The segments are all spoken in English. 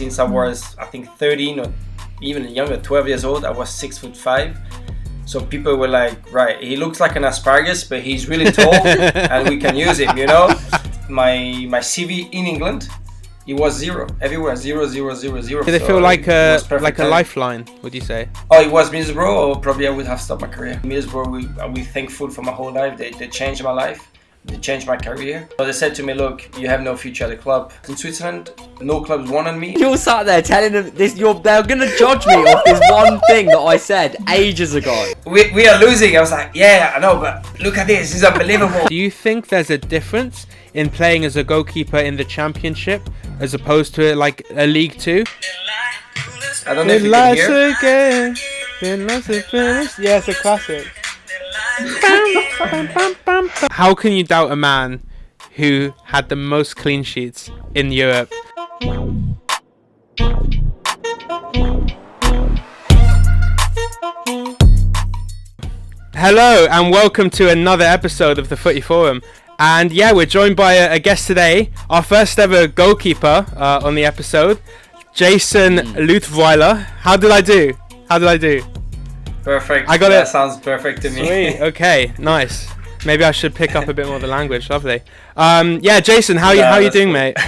since I was, I think, 13 or even younger, 12 years old. I was 6'5". So people were like, right, he looks like an asparagus, but he's really tall and we can use him, you know? My CV in England, it was 0. Everywhere, 0, 0, 0, 0. Did it feel like a lifeline, would you say? Oh, it was Middlesbrough, or probably I would have stopped my career. Middlesbrough, I'll be thankful for my whole life. They changed my life. They changed my career. So they said to me, look, you have no future at the club. In Switzerland, no clubs wanted me. You're sat there telling them this. They're going to judge me off this one thing that I said ages ago. We are losing. I was like, yeah, I know, but look at this. This is unbelievable. Do you think there's a difference in playing as a goalkeeper in the Championship as opposed to like a League Two? I don't know if you can hear. Yeah, it's a classic. How can you doubt a man who had the most clean sheets in Europe? Hello and welcome to another episode of the Footy Forum. And yeah, we're joined by a guest today, our first ever goalkeeper on the episode, Jayson Leutwiler. How did I do? Perfect. I got that it. Sounds perfect to me. Sweet. Okay. Nice. Maybe I should pick up a bit more of the language. Lovely. Yeah, Jayson, how you doing, mate?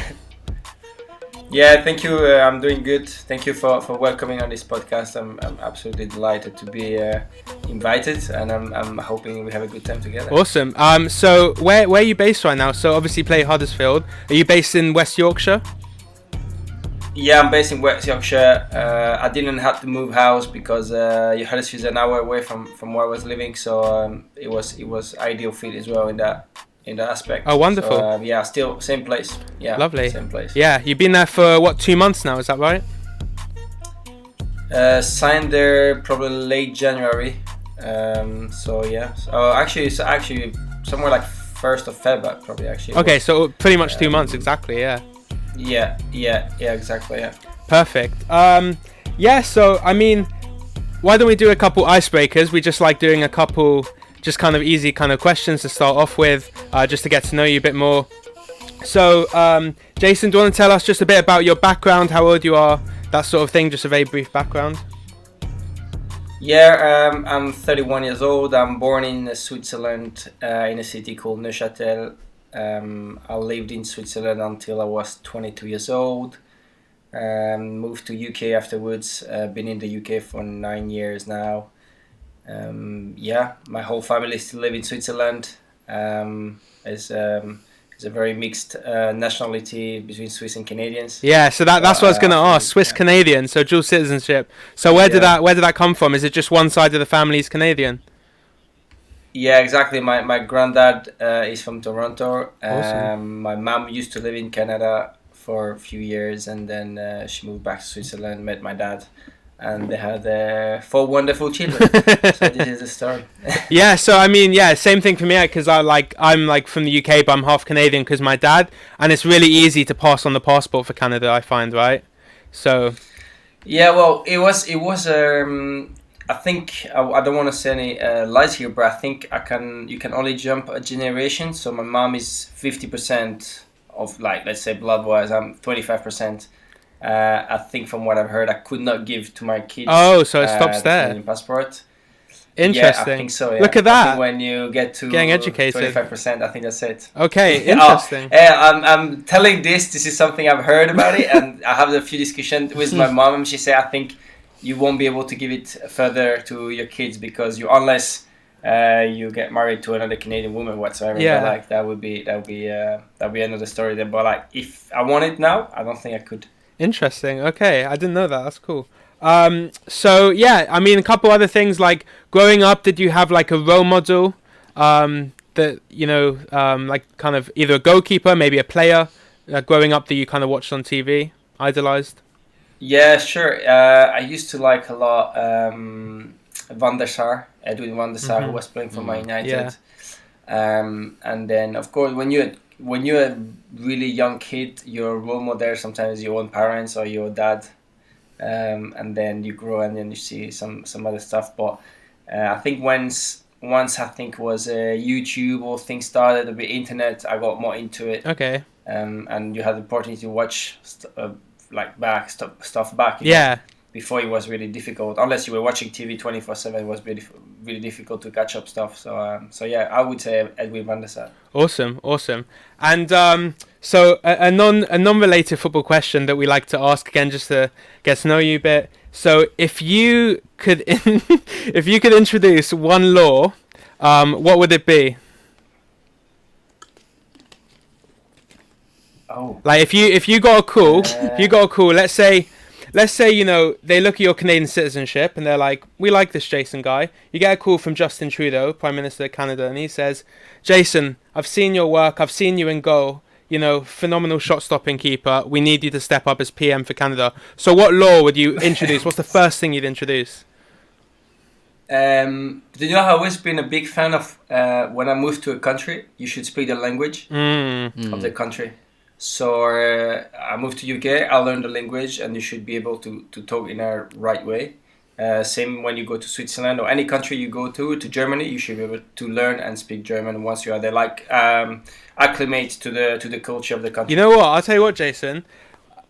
Yeah, thank you. I'm doing good. Thank you for welcoming on this podcast. I'm absolutely delighted to be invited, and I'm hoping we have a good time together. Awesome. So where are you based right now? So obviously you play Huddersfield. Are you based in West Yorkshire? Yeah, I'm based in West Yorkshire. I didn't have to move house because Huddersfield is an hour away from where I was living, so it was ideal fit as well in that aspect. Oh, wonderful. So, yeah, still same place. Yeah, lovely. Same place. Yeah, you've been there for what, 2 months now? Is that right? Signed there probably late January. So yeah. Actually somewhere like 1st of February probably actually. Okay, so pretty much 2 months exactly. Yeah. Yeah, exactly, yeah. Perfect. Yeah, so, I mean, why don't we do a couple icebreakers? We just like doing a couple just kind of easy kind of questions to start off with, just to get to know you a bit more. So, Jayson, do you want to tell us just a bit about your background, how old you are, that sort of thing, just a very brief background? Yeah, I'm 31 years old. I'm born in Switzerland, in a city called Neuchâtel. I lived in Switzerland until I was 22 years old. Moved to UK afterwards. Been in the UK for 9 years now. Yeah, my whole family still live in Switzerland. It's a very mixed nationality between Swiss and Canadians. Yeah, so that's what I was going to ask. Swiss Canadian, so dual citizenship. So where did that come from? Is it just one side of the family is Canadian? Yeah, exactly. My granddad is from Toronto. Awesome. My mom used to live in Canada for a few years, and then she moved back to Switzerland, met my dad, and they had 4 wonderful children. So this is the story. Yeah, so I mean, yeah, same thing for me, because I'm from the UK, but I'm half Canadian because my dad, and it's really easy to pass on the passport for Canada, I find, right? So. Yeah, well, it was. I think I don't want to say any lies here, but I think you can only jump a generation. So my mom is 50% of, like, let's say blood-wise, I'm 25%. I think from what I've heard, I could not give to my kids. Oh, so it stops there. Passport. Interesting. Yeah, I think so. Yeah. Look at that. When you get to getting educated, 25%, I think that's it. Okay, interesting. I'm telling this is something I've heard about it, and I have a few discussions with my mom, and she said, I think you won't be able to give it further to your kids because unless you get married to another Canadian woman whatsoever. Yeah. But like that would be another story then. But like if I want it now, I don't think I could. Interesting. Okay, I didn't know that. That's cool. So yeah, I mean, a couple other things, like growing up, did you have like a role model that like kind of either a goalkeeper, maybe a player growing up that you kind of watched on TV, idolized? Yeah, sure. I used to like a lot Van der Sar, Edwin Van der Sar, who was playing for Man United. Yeah. And then, of course, when you're a really young kid, your role model sometimes your own parents or your dad, and then you grow and then you see some other stuff. But I think once I think was YouTube or things started, a bit internet, I got more into it. Okay. And you had the opportunity to watch like back stuff back. Yeah. Before it was really difficult, unless you were watching TV 24/7, it was really difficult to catch up stuff. So yeah, I would say Edwin van der Sar. Awesome. And so a non-related football question that we like to ask again, just to get to know you a bit. So if you could introduce one law, what would it be? Oh. Like if you got a call, let's say, you know, they look at your Canadian citizenship and they're like, we like this Jayson guy. You get a call from Justin Trudeau, Prime Minister of Canada, and he says, Jayson, I've seen your work. I've seen you in goal. You know, phenomenal shot-stopping keeper. We need you to step up as PM for Canada. So what law would you introduce? What's the first thing you'd introduce? Do you know, I've always been a big fan of when I move to a country, you should speak the language of the country. So I moved to UK, I learned the language, and you should be able to talk in a right way. Same when you go to Switzerland or any country you go to Germany, you should be able to learn and speak German once you are there. Like acclimate to the culture of the country. You know what? I'll tell you what, Jayson.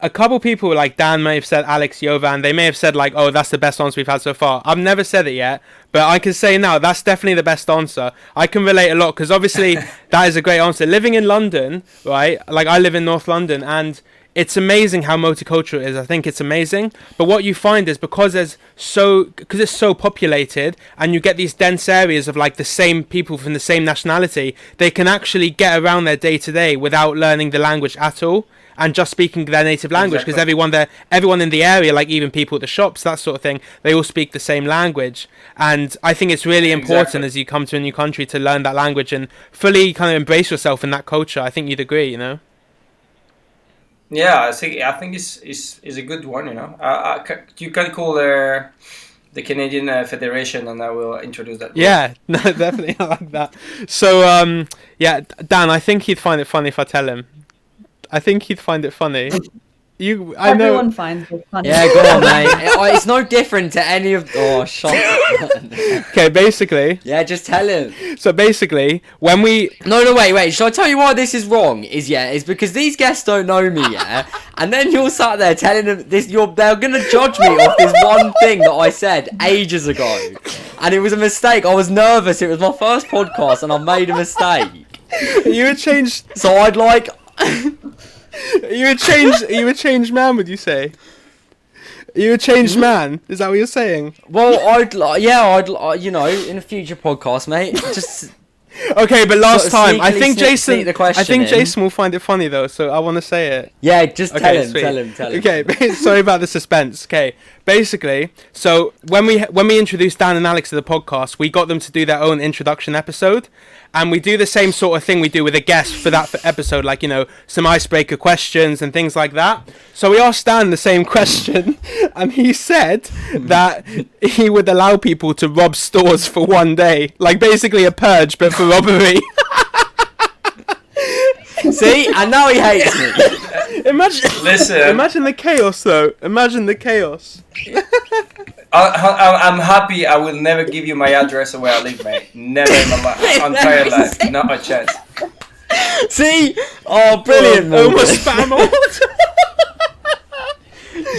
A couple people like Dan may have said, Alex, Jovan, they may have said like, oh, that's the best answer we've had so far. I've never said it yet, but I can say now that's definitely the best answer. I can relate a lot because obviously that is a great answer. Living in London, right? Like I live in North London, and it's amazing how multicultural it is. I think it's amazing. But what you find is because it's so populated and you get these dense areas of like the same people from the same nationality, they can actually get around their day to day without learning the language at all. And just speaking their native language, because everyone in the area, like even people at the shops, that sort of thing, they all speak the same language. And I think it's really important as you come to a new country to learn that language and fully kind of embrace yourself in that culture. I think you'd agree, you know? Yeah, I think it's a good one, you know. You can call the Canadian Federation, and I will introduce that. Yeah, no, definitely, I like that. So, yeah, Dan, I think he'd find it funny if I tell him. I think he'd find it funny. Everyone finds it funny. Yeah, go on, mate. It's no different to any of... Oh, shut up. Okay, basically... Yeah, just tell him. So basically, when we... No, wait. Shall I tell you why this is wrong? Is because these guests don't know me, yeah? And then you're sat there telling them this... They're going to judge me off this one thing that I said ages ago. And it was a mistake. I was nervous. It was my first podcast and I made a mistake. You would change... So I'd like... You a changed man, would you say? You a changed man? Is that what you're saying? Well, I'd you know, in a future podcast, mate. Just okay, but last time I think Jayson Jayson will find it funny though, so I want to say it. Yeah, just okay, tell him. Okay, sorry about the suspense. Okay, basically, so when we introduced Dan and Alex to the podcast, we got them to do their own introduction episode. And we do the same sort of thing we do with a guest for that episode, like, you know, some icebreaker questions and things like that. So we asked Dan the same question, and he said that he would allow people to rob stores for one day. Like, basically a purge, but for robbery. See? And now he hates me. Imagine the chaos, though. Imagine the chaos. I'm happy. I will never give you my address or where I live, mate. Never in my entire life. Not a chance. See? Oh, brilliant, mate. Almost spam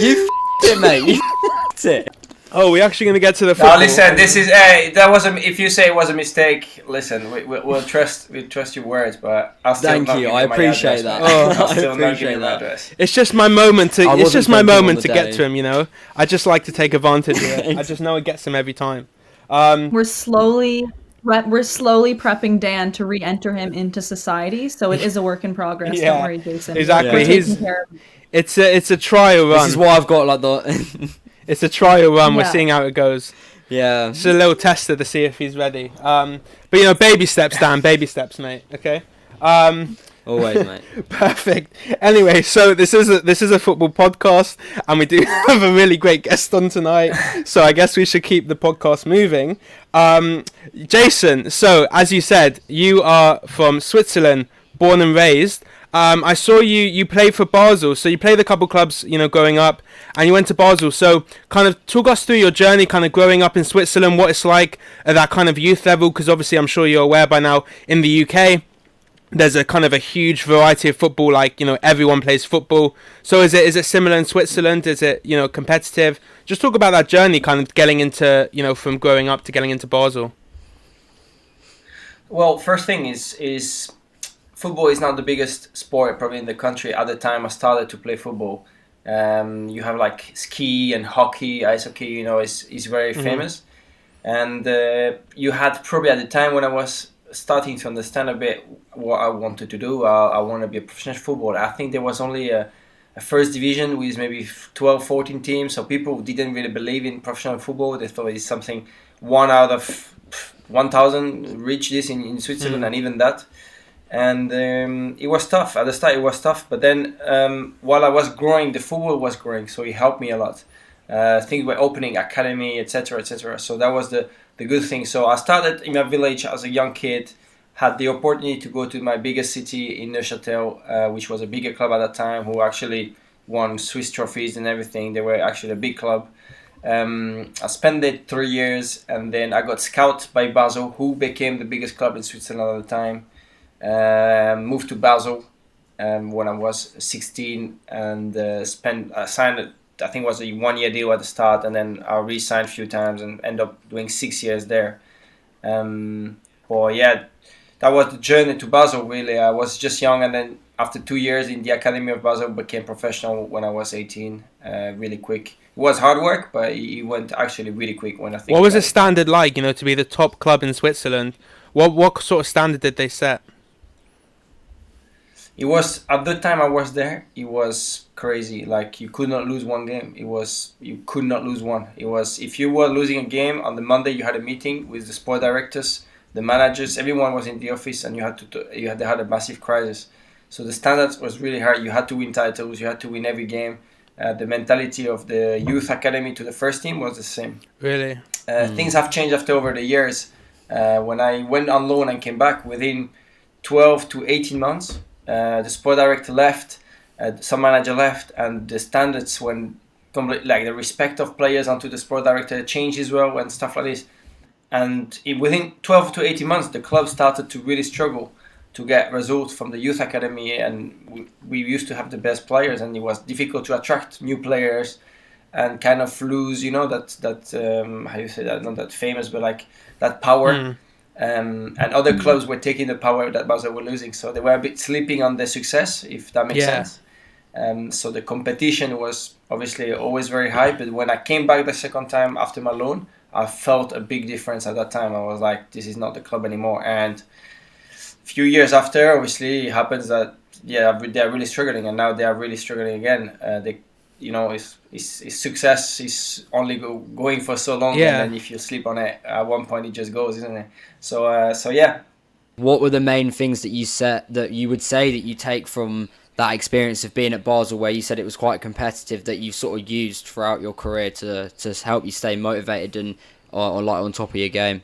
You f***ed it, mate. You f***ed it. Oh, we're actually going to get to the football. No, listen, this is... if you say it was a mistake, listen, we'll trust your words, but I'll still Thank not you, give I you my appreciate address, that. I'll still I not give you my that. address. It's just my moment to day. get to him, you know? I just like to take advantage of it. I just know it gets him every time. We're slowly prepping Dan to re-enter him into society, so it is a work in progress. Yeah, don't worry, Jayson. Exactly. It's a trial run. This is why I've got like the... It's a trial run. Yeah. We're seeing how it goes. Yeah. It's a little tester to see if he's ready. But you know, baby steps, Dan. Baby steps, mate. Okay. Always, mate. Perfect. Anyway, so this is a football podcast, and we do have a really great guest on tonight. So I guess we should keep the podcast moving. Jayson, so as you said, you are from Switzerland, born and raised. I saw you play for Basel, so you played a couple clubs, you know, growing up, and you went to Basel. So kind of talk us through your journey, kind of growing up in Switzerland, what it's like at that kind of youth level, because obviously I'm sure you're aware by now in the UK, there's a kind of a huge variety of football, like, you know, everyone plays football. So is it similar in Switzerland? Is it, you know, competitive? Just talk about that journey, kind of getting into, you know, from growing up to getting into Basel. Well, first thing is football is not the biggest sport probably in the country at the time I started to play football. You have like ski and hockey, ice hockey, you know, is very famous. And you had probably at the time when I was starting to understand a bit what I wanted to do, I want to be a professional footballer. I think there was only a first division with maybe 12, 14 teams, so people didn't really believe in professional football. They thought it's something 1 out of 1,000 reach this in Switzerland, and even that. And it was tough. At the start it was tough, but then while I was growing, the football was growing, so it helped me a lot. Things were opening, academy, etc., etc. So that was the good thing. So I started in my village as a young kid, had the opportunity to go to my biggest city in Neuchâtel, which was a bigger club at that time, who actually won Swiss trophies and everything. They were actually a big club. I spent there 3 years, and then I got scouted by Basel, who became the biggest club in Switzerland at the time. Moved to Basel when I was 16, and signed I think it was a 1 year deal at the start, and then I re-signed a few times and ended up doing 6 years there. But yeah, that was the journey to Basel really. I was just young, and then after 2 years in the Academy of Basel, became professional when I was 18, really quick. It was hard work, but it went actually really quick when I think. What was the standard like, you know, to be the top club in Switzerland? What sort of standard did they set? It was, at the time I was there, it was crazy. Like, you could not lose one game. You could not lose one. It was, if you were losing a game, on the Monday you had a meeting with the sport directors, the managers, everyone was in the office, and they had a massive crisis. So the standards was really hard. You had to win titles, you had to win every game. The mentality of the youth academy to the first team was the same. Really? Things have changed over the years. When I went on loan and came back, within 12 to 18 months, the sport director left, some manager left, and the standards went completely, like the respect of players onto the sport director changed as well and stuff like this. And within 12 to 18 months, the club started to really struggle to get results from the youth academy, and we used to have the best players, and it was difficult to attract new players and kind of lose, you know, that how you say that, not that famous, but like that power. And other clubs were taking the power that Basel were losing, so they were a bit sleeping on their success, if that makes sense. So the competition was obviously always very high, but when I came back the second time after my loan, I felt a big difference at that time. I was like, this is not the club anymore. And a few years after, obviously, it happens that they are really struggling, and now they are really struggling again. You know, it's success is only going for so long, and then if you sleep on it, at one point it just goes, isn't it? So yeah. What were the main things that you would say that you take from that experience of being at Basel, where you said it was quite competitive, that you sort of used throughout your career to help you stay motivated and on top of your game?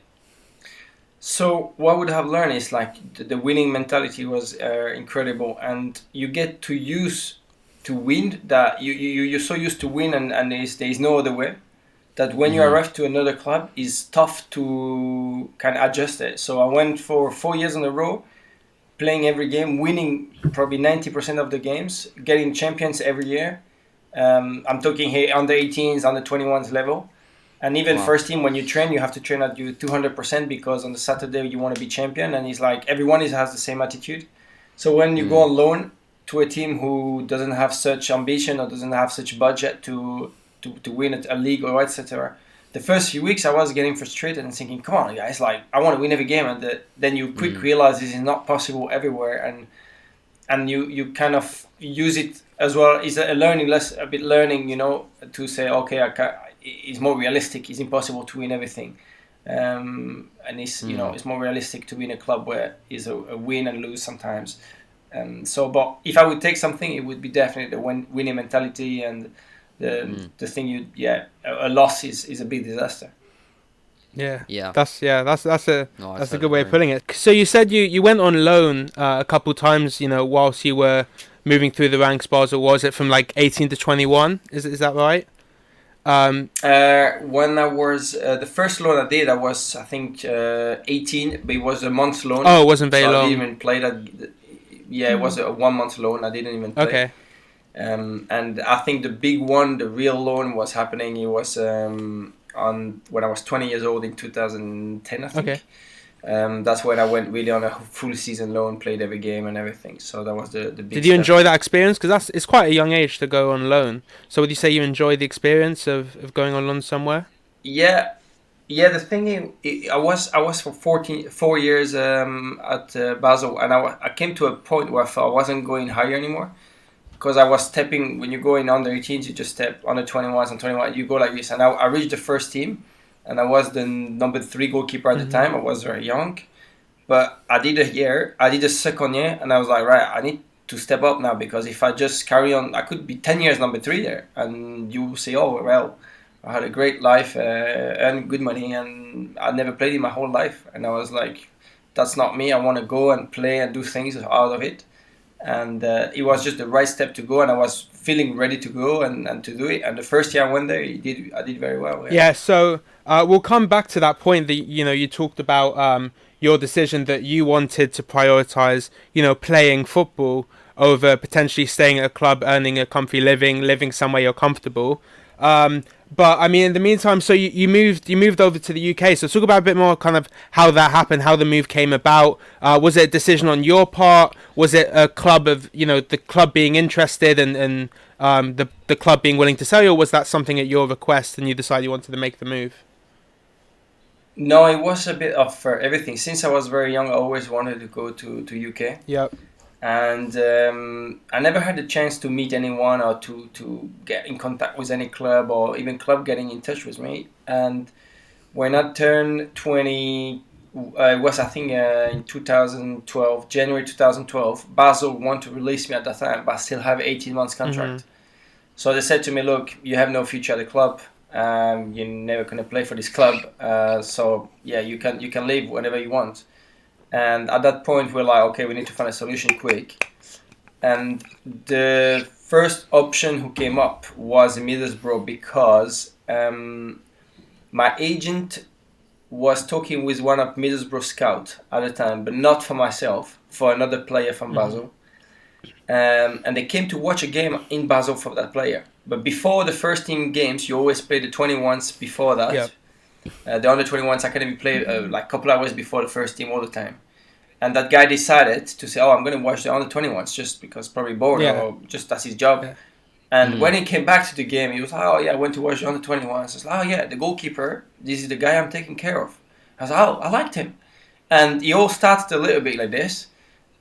So what I would have learned is like the winning mentality was incredible, and you get to use to win that you're so used to win, and there is no other way, that when you arrive to another club is tough to kind of adjust it. So I went for 4 years in a row, playing every game, winning probably 90% of the games, getting champions every year. I'm talking here under 18s, under 21s level. And even first team, when you train, you have to train at you 200%, because on the Saturday you want to be champion, and it's like everyone has the same attitude. So when you go on loan to a team who doesn't have such ambition or doesn't have such budget to win a league or etc., the first few weeks I was getting frustrated and thinking, come on guys, like I want to win every game, and then you quick realize this is not possible everywhere, and you kind of use it as well. It's a learning, you know, to say, okay, it's more realistic. It's impossible to win everything, and it's you know, it's more realistic to win a club where it's a win and lose sometimes. But if I would take something, it would be definitely the winning mentality, and the thing a loss is a big disaster. That's a good way of putting it. So you said you went on loan a couple times, you know, whilst you were moving through the ranks. Basel, was it from like 18 to 21? Is that right? When I was the first loan I did, I was I think 18, but it was a month loan. Oh, it wasn't very so long. I didn't even play that. Yeah, it was a 1 month loan. I didn't even play. Okay. And I think the big one, the real loan, was happening. It was on when I was 20 years old in 2010, I think. Okay. That's when I went really on a full season loan, played every game and everything. So that was the big. Did you step. enjoy that experience? Because it's quite a young age to go on loan. So would you say you enjoyed the experience of going on loan somewhere? Yeah. The thing is, I was for 4 years at Basel, and I came to a point where I felt I wasn't going higher anymore, because I was stepping. When you go in under 18s, you just step under 21s and 21. You go like this, and I reached the first team, and I was the number 3 goalkeeper at the time. I was very young, but I did a year. I did a second year, and I was like, right, I need to step up now, because if I just carry on, I could be 10 years number 3 there, and you will say, oh well, I had a great life, earned good money, and I never played in my whole life. And I was like, that's not me. I want to go and play and do things out of it. And it was just the right step to go, and I was feeling ready to go and to do it. And the first year I went there, I did very well. Yeah, so we'll come back to that point that you talked about your decision that you wanted to prioritize playing football over potentially staying at a club, earning a comfy living somewhere you're comfortable. But I mean, in the meantime, so you moved over to the UK. So talk about a bit more kind of how that happened, how the move came about. Was it a decision on your part? Was it a club of the club being interested and the club being willing to sell you, or was that something at your request and you decided you wanted to make the move? No, it was a bit of everything. Since I was very young, I always wanted to go to UK. Yep. And I never had the chance to meet anyone or to get in contact with any club, or even club getting in touch with me. And when I turned 20, it was I think in 2012, January 2012, Basel wanted to release me at that time, but I still have 18 months contract. So they said to me, look, you have no future at the club. You're never going to play for this club. So yeah, you can leave whenever you want. And at that point, we're like, okay, we need to find a solution quick. And the first option who came up was Middlesbrough, because my agent was talking with one of Middlesbrough scout at the time, but not for myself, for another player from Basel. And they came to watch a game in Basel for that player. But before the first team games, you always play the 21s before that. Yep. The under 21s academy play like a couple hours before the first team all the time. And that guy decided to say, oh, I'm going to watch the under 21s just because probably bored or just that's his job. Yeah. And when he came back to the game, he was like, oh yeah, I went to watch the under 21s. I was like, oh yeah, the goalkeeper, this is the guy I'm taking care of. I was like, oh, I liked him. And it all started a little bit like this.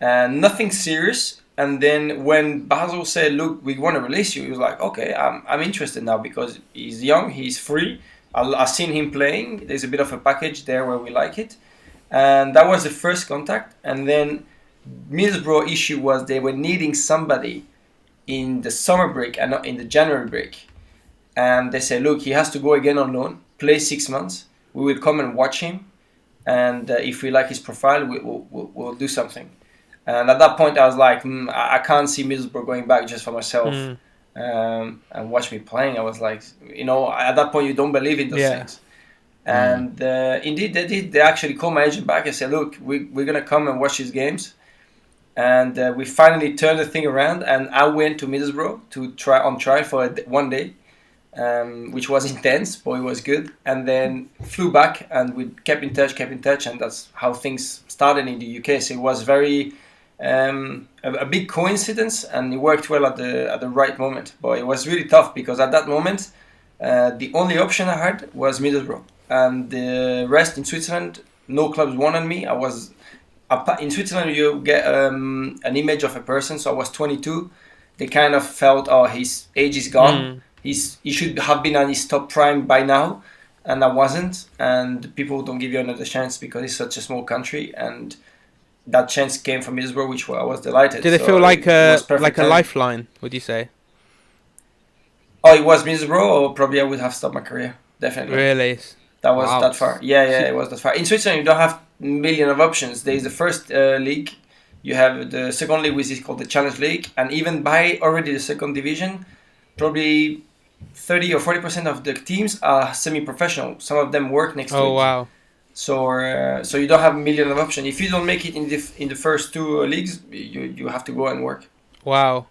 And nothing serious. And then when Basel said, look, we want to release you, he was like, okay, I'm interested now because he's young, he's free. I've seen him playing. There's a bit of a package there where we like it. And that was the first contact. And then Middlesbrough issue was they were needing somebody in the summer break and not in the January break. And they said, look, he has to go again on loan, play 6 months. We will come and watch him. And if we like his profile, we'll do something. And at that point, I was like, I can't see Middlesbrough going back just for myself. And watch me playing. I was like, at that point you don't believe in those things. And indeed they did. They actually called my agent back and said, look, we're gonna come and watch his games. And we finally turned the thing around, and I went to Middlesbrough to try for 1 day, which was intense, but it was good. And then flew back, and we kept in touch, and that's how things started in the UK. So it was very a big coincidence, and it worked well at the right moment. But it was really tough because at that moment, the only option I had was Middlesbrough, and the rest in Switzerland, no clubs wanted me. I was in Switzerland. You get an image of a person. So I was 22. They kind of felt, oh, his age is gone. He should have been on his top prime by now, and I wasn't. And people don't give you another chance because it's such a small country, and that chance came from Middlesbrough, which I was delighted. Did it feel like a lifeline, would you say? Oh, it was Middlesbrough, or probably I would have stopped my career. Definitely. Really? That was that far. Yeah, it was that far. In Switzerland, you don't have a million of options. There is the first league. You have the second league, which is called the Challenge League. And even by already the second division, probably 30 or 40% of the teams are semi-professional. Some of them work next to it. Oh wow. So you don't have a million of options. If you don't make it in the first two leagues, you have to go and work. Wow.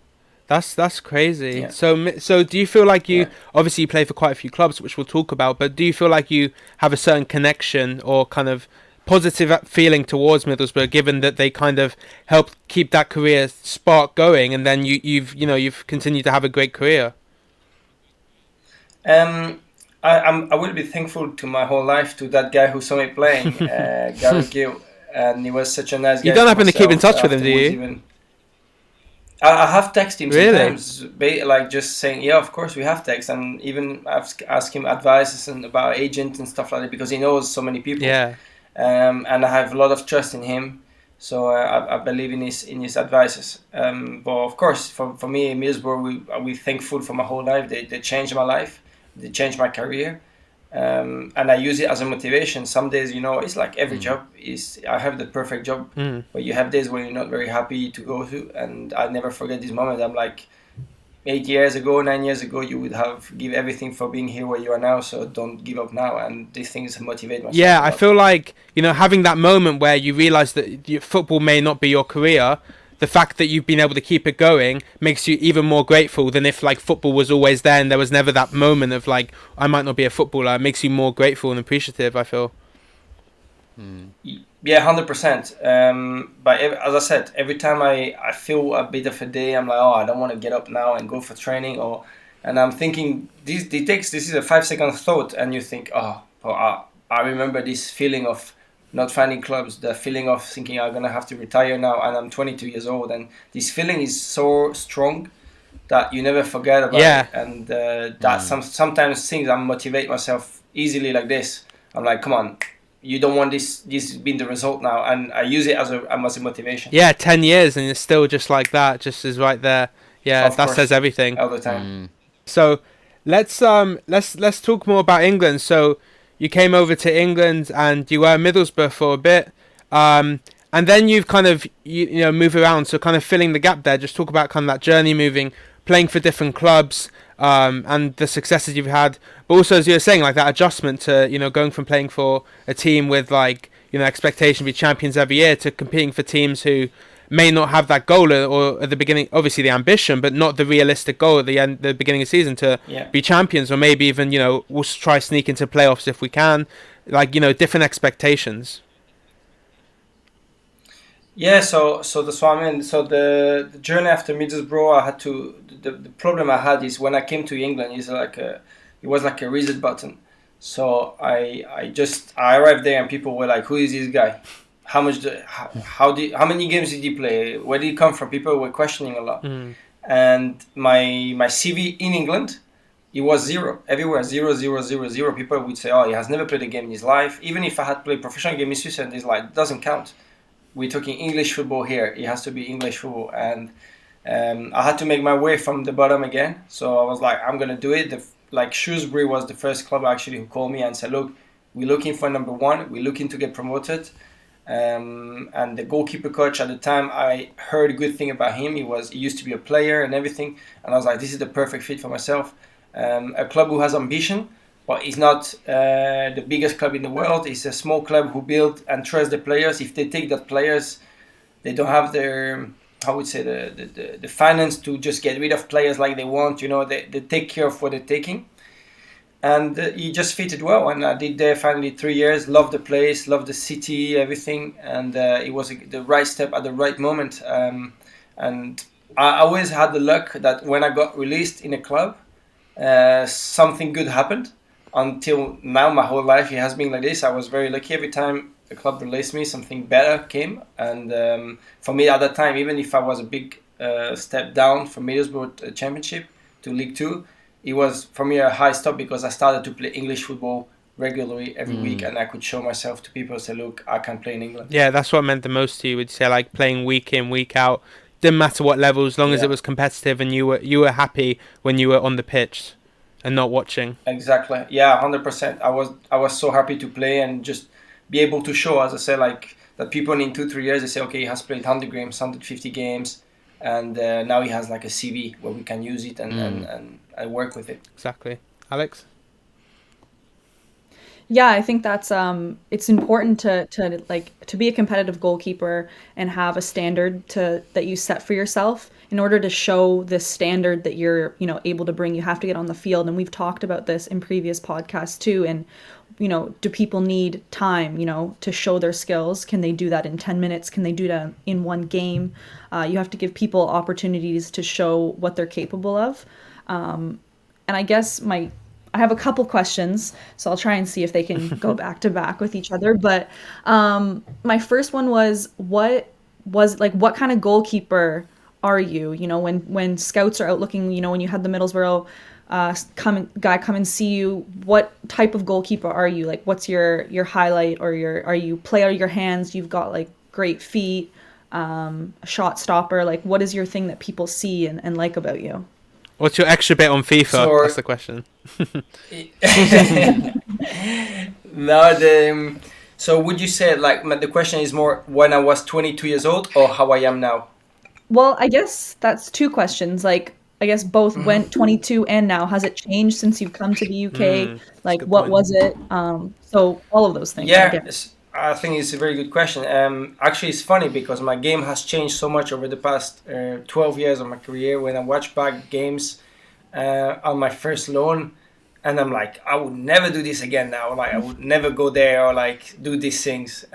That's crazy. Yeah. So do you feel like you Yeah. obviously you play for quite a few clubs, which we'll talk about, but do you feel like you have a certain connection or kind of positive feeling towards Middlesbrough, given that they kind of helped keep that career spark going, and then you've continued to have a great career? I will be thankful to my whole life to that guy who saw me playing, Gary Gill, and he was such a nice guy. You don't happen to keep in myself touch with him, do you? afterwards. I have texted him Really? sometimes, like just saying, yeah, of course we have text, and even I've asked him advice and about agents and stuff like that because he knows so many people. Yeah. And I have a lot of trust in him, so I believe in his advices. But of course, for me, Middlesbrough, we thankful for my whole life. They changed my life, they changed my career, and I use it as a motivation. Some days, it's like every job is. I have the perfect job, but you have days where you're not very happy to go to, and I never forget this moment. I'm like, 9 years ago, you would have give everything for being here where you are now. So don't give up now, and these things motivate myself. Yeah, a I lot. feel like, having that moment where you realise that football may not be your career, the fact that you've been able to keep it going makes you even more grateful than if like football was always there and there was never that moment of like, I might not be a footballer. It makes you more grateful and appreciative, I feel. Yeah, 100%. But as I said, every time I feel a bit of a day, I'm like, oh, I don't want to get up now and go for training, and I'm thinking this is a 5-second thought, and you think, oh, I remember this feeling of not finding clubs, the feeling of thinking I'm gonna have to retire now, and I'm 22 years old, and this feeling is so strong that you never forget about Yeah. it, and that sometimes things I motivate myself easily like this. I'm like, come on. You don't want this being the result now, and I use it as a motivation. Yeah, 10 years and it's still just like that, just is right there. Yeah, Of that course. says everything. All the time. So let's talk more about England. So you came over to England and you were at Middlesbrough for a bit, and then you've kind of move around. So kind of filling the gap there. Just talk about kind of that journey, playing for different clubs, and the successes you've had. But also, as you were saying, like that adjustment to going from playing for a team with like expectation to be champions every year to competing for teams who may not have that goal or at the beginning, obviously the ambition, but not the realistic goal at the beginning of the season to be champions, or maybe even we'll try sneak into playoffs if we can, like different expectations. Yeah, so that's what I mean. So the journey after Middlesbrough, the problem I had is when I came to England, it was like a reset button. So I arrived there and people were like, who is this guy? How many games did he play? Where did he come from? People were questioning a lot. And my CV in England, it was zero. Everywhere, 0, 0, 0, 0. People would say, oh, he has never played a game in his life. Even if I had played professional game in Switzerland, it's like, it doesn't count. We're talking English football here. It has to be English football. And I had to make my way from the bottom again. So I was like, I'm going to do it. Shrewsbury was the first club actually who called me and said, look, we're looking for number one. We're looking to get promoted. And the goalkeeper coach at the time, I heard a good thing about him. He used to be a player and everything. And I was like, this is the perfect fit for myself. A club who has ambition, but it's not the biggest club in the world. It's a small club who build and trust the players. If they take that players, they don't have their, the finance to just get rid of players like they want. They take care of what they're taking. And he just fitted well. And I did there finally 3 years. Loved the place, loved the city, everything. And it was the right step at the right moment. And I always had the luck that when I got released in a club, something good happened. Until now, my whole life it has been like this. I was very lucky. Every time the club released me, something better came. And for me at that time, even if I was a big step down from Middlesbrough Championship to League 2, it was for me a high stop because I started to play English football regularly every week, and I could show myself to people and say, look, I can play in England. Yeah, that's what meant the most to you. Would you say, like, playing week in, week out, didn't matter what level, as long as it was competitive and you were happy when you were on the pitch and not watching. Exactly. Yeah, 100%. I was so happy to play and just be able to show, as I said, like that people in 2-3 years, they say, okay, he has played 100 games, 150 games, and now he has like a CV where we can use it and work with it. Exactly. Alex? Yeah, I think that's it's important to be a competitive goalkeeper and have a standard that you set for yourself. In order to show this standard that you're, able to bring, you have to get on the field. And we've talked about this in previous podcasts too. And, do people need time, to show their skills? Can they do that in 10 minutes? Can they do that in one game? You have to give people opportunities to show what they're capable of. And I guess I have a couple questions, so I'll try and see if they can go back to back with each other. But my first one was, what kind of goalkeeper are you? When scouts are out looking, when you had the Middlesborough come and see you, what type of goalkeeper are you? Like, what's your highlight, or are you play out of your hands? You've got like great feet, a shot stopper. Like, what is your thing that people see and like about you? What's your extra bit on FIFA? That's the question. No, so would you say, like, the question is more when I was 22 years old or how I am now? Well, I guess that's two questions. Like, I guess both when 22 and now. Has it changed since you've come to the UK? Like, what point was it? So all of those things. Yeah, I think it's a very good question. Actually, it's funny because my game has changed so much over the past 12 years of my career. When I watch back games on my first loan, and I'm like, I would never do this again now. Like, I would never go there or like do these things.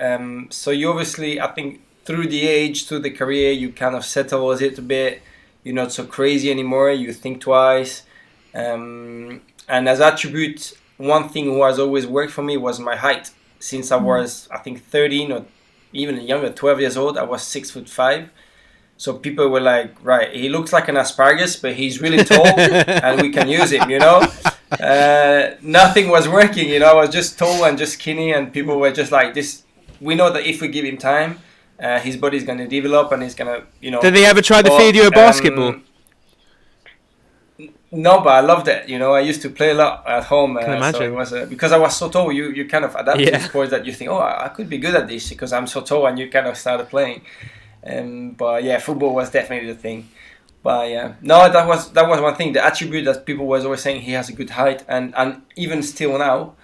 So you obviously, I think, through the age, through the career, you kind of settle a little bit. You're not so crazy anymore. You think twice. And as attribute, one thing who has always worked for me was my height. Since I was, I think, 13 or even younger, 12 years old, I was 6'5". So people were like, right, he looks like an asparagus, but he's really tall and we can use him, Nothing was working, I was just tall and just skinny, and people were just like, this. We know that if we give him time, his body's going to develop and he's going to, Did they ever try to feed you a basketball? No, but I loved it. I used to play a lot at home. Can imagine. So it was because I was so tall. You kind of adapt to sports that you think, oh, I could be good at this because I'm so tall, and you kind of started playing. But yeah, football was definitely the thing. But yeah, no, that was one thing. The attribute that people was always saying, he has a good height, and even still now,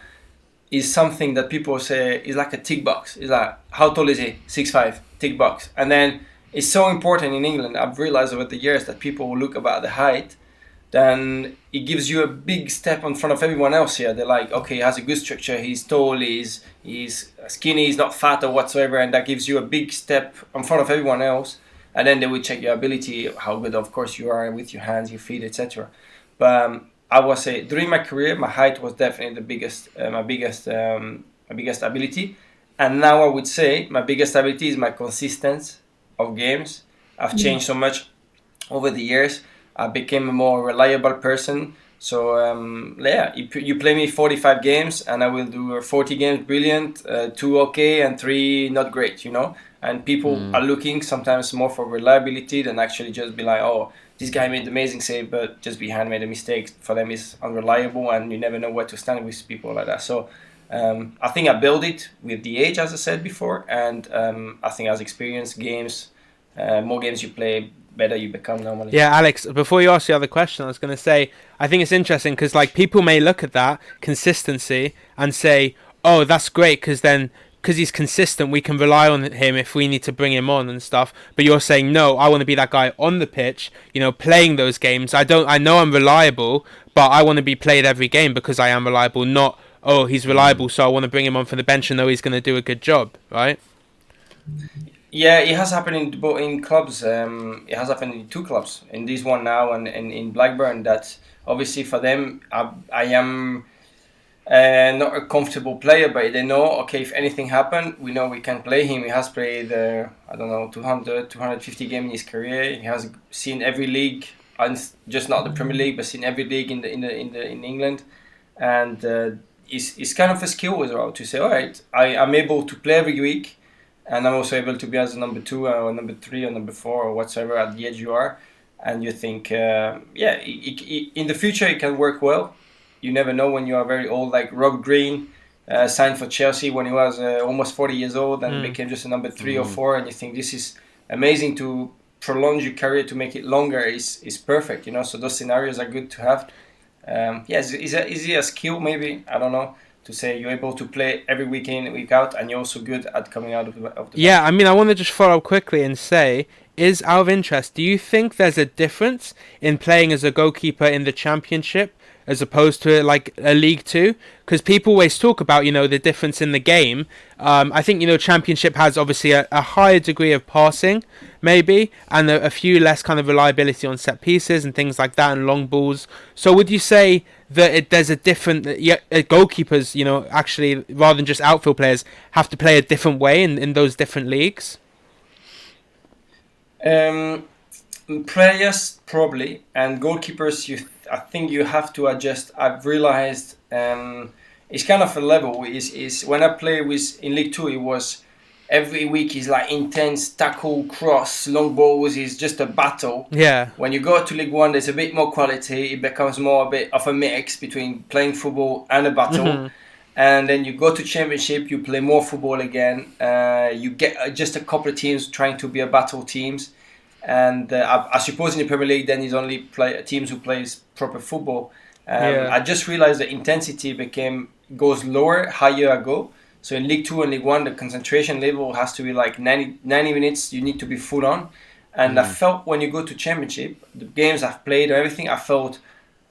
is something that people say is like a tick box. It's like, how tall is he? 6'5", tick box. And then it's so important in England. I've realized over the years that people will look about the height, then it gives you a big step in front of everyone else here. They're like, okay, he has a good structure, he's tall, he's skinny, he's not fat or whatsoever, and that gives you a big step in front of everyone else. And then they will check your ability, how good, of course, you are with your hands, your feet, etc. But I would say during my career, my height was definitely my biggest ability. And now I would say my biggest ability is my consistency of games. I've changed so much over the years. I became a more reliable person. So you play me 45 games and I will do 40 games brilliant, 2 okay, and 3 not great, And people are looking sometimes more for reliability than actually just be like, oh, this guy made an amazing save, but just behind made a mistake. For them, it's unreliable, and you never know where to stand with people like that. So I think I built it with the age, as I said before, and I think as experience games, more games you play, better you become normally. Yeah, Alex, before you ask the other question, I was going to say, I think it's interesting because people may look at that consistency and say, oh, that's great because he's consistent, we can rely on him if we need to bring him on and stuff. But you're saying, no, I want to be that guy on the pitch, playing those games. I know I'm reliable, but I want to be played every game because I am reliable, not, oh, he's reliable, so I want to bring him on from the bench and know he's going to do a good job, right? Yeah, it has happened in clubs. It has happened in 2 clubs. In this one now and in Blackburn, that obviously for them, I am not a comfortable player, but they know, okay, if anything happened, we know we can play him. He has played, 250 games in his career. He has seen every league, and just not the Premier League, but seen every league in England. And it's kind of a skill as well to say, all right, I'm able to play every week. And I'm also able to be as a number 2 or number 3 or number 4 or whatsoever at the edge you are. And you think, in the future it can work well. You never know when you are very old, like Rob Green signed for Chelsea when he was almost 40 years old and became just a number 3 or 4. And you think this is amazing to prolong your career, to make it longer is perfect, So those scenarios are good to have. is it a skill maybe? I don't know. To say you're able to play every week in, week out, and you're also good at coming out of the Yeah, I mean, I want to just follow up quickly and say, is out of interest, do you think there's a difference in playing as a goalkeeper in the Championship as opposed to like a League Two? Because people always talk about, the difference in the game. I think, Championship has obviously a higher degree of passing, maybe, and a few less kind of reliability on set pieces and things like that and long balls. So would you say that there's a different, goalkeepers, actually, rather than just outfield players, have to play a different way in those different leagues? Players probably, and goalkeepers, I think you have to adjust. I've realized it's kind of a level. Is when I play with in League Two, it was every week is like intense tackle, cross, long balls. Is just a battle. Yeah. When you go to League One, there's a bit more quality. It becomes more a bit of a mix between playing football and a battle. Mm-hmm. And then you go to Championship, you play more football again. You get just a couple of teams trying to be a battle teams. And I suppose in the Premier League, then it's only teams who plays proper football. I just realized the intensity goes lower, higher I go. So in League Two and League One, the concentration level has to be like 90 minutes. You need to be full on. And I felt when you go to Championship, the games I've played or everything, I felt,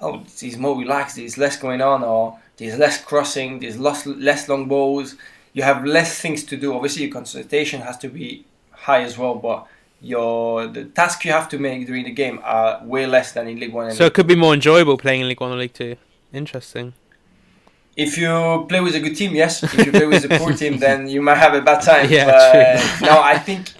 it's more relaxed. There's less going on, or there's less crossing. There's less long balls. You have less things to do. Obviously, your concentration has to be high as well, but the tasks you have to make during the game are way less than in League One. So it could be more enjoyable playing in League One or League Two. Interesting. If you play with a good team, yes. If you play with a poor team, then you might have a bad time. Yeah, true. No, I think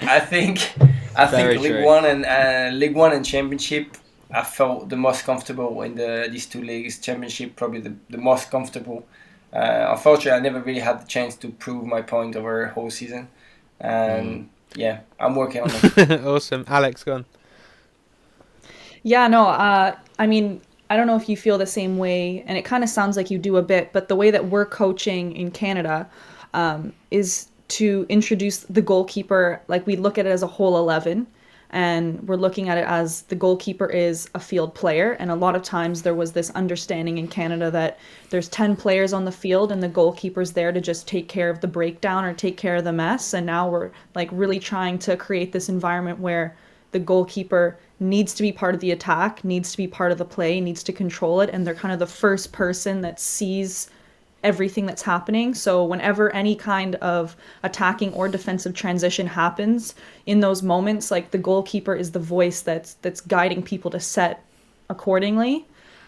League One and Championship, I felt the most comfortable in these two leagues. Championship probably the most comfortable. Unfortunately, I never really had the chance to prove my point over a whole season, and yeah, I'm working on it. Awesome. Alex, go on. Yeah, no, I mean, I don't know if you feel the same way, and it kind of sounds like you do a bit, but the way that we're coaching in Canada is to introduce the goalkeeper, like we look at it as a whole 11, and we're looking at it as the goalkeeper is a field player. And a lot of times there was this understanding in Canada that there's 10 players on the field and the goalkeeper's there to just take care of the breakdown or take care of the mess. And now we're like really trying to create this environment where the goalkeeper needs to be part of the attack, needs to be part of the play, needs to control it. And they're kind of the first person that sees everything that's happening. So whenever any kind of attacking or defensive transition happens in those moments, like the goalkeeper is the voice that's guiding people to set accordingly.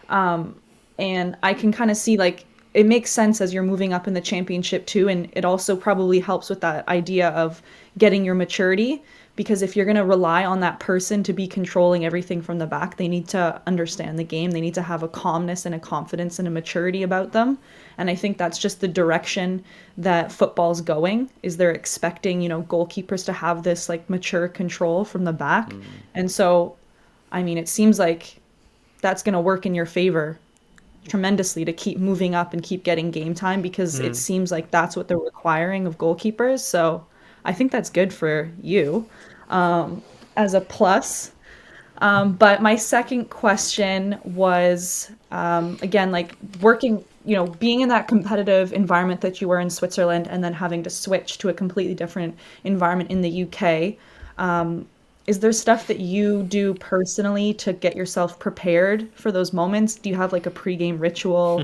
And I can kind of see like it makes sense as you're moving up in the Championship too. And it also probably helps with that idea of getting your maturity, because if you're going to rely on that person to be controlling everything from the back, they need to understand the game. They need to have a calmness and a confidence and a maturity about them. And I think that's just the direction that football's going, is they're expecting, goalkeepers to have this like mature control from the back. And so, I mean, it seems like that's going to work in your favor tremendously to keep moving up and keep getting game time, because it seems like that's what they're requiring of goalkeepers. So I think that's good for you as a plus. But my second question was, again, like working, being in that competitive environment that you were in Switzerland and then having to switch to a completely different environment in the UK. Is there stuff that you do personally to get yourself prepared for those moments? Do you have like a pregame ritual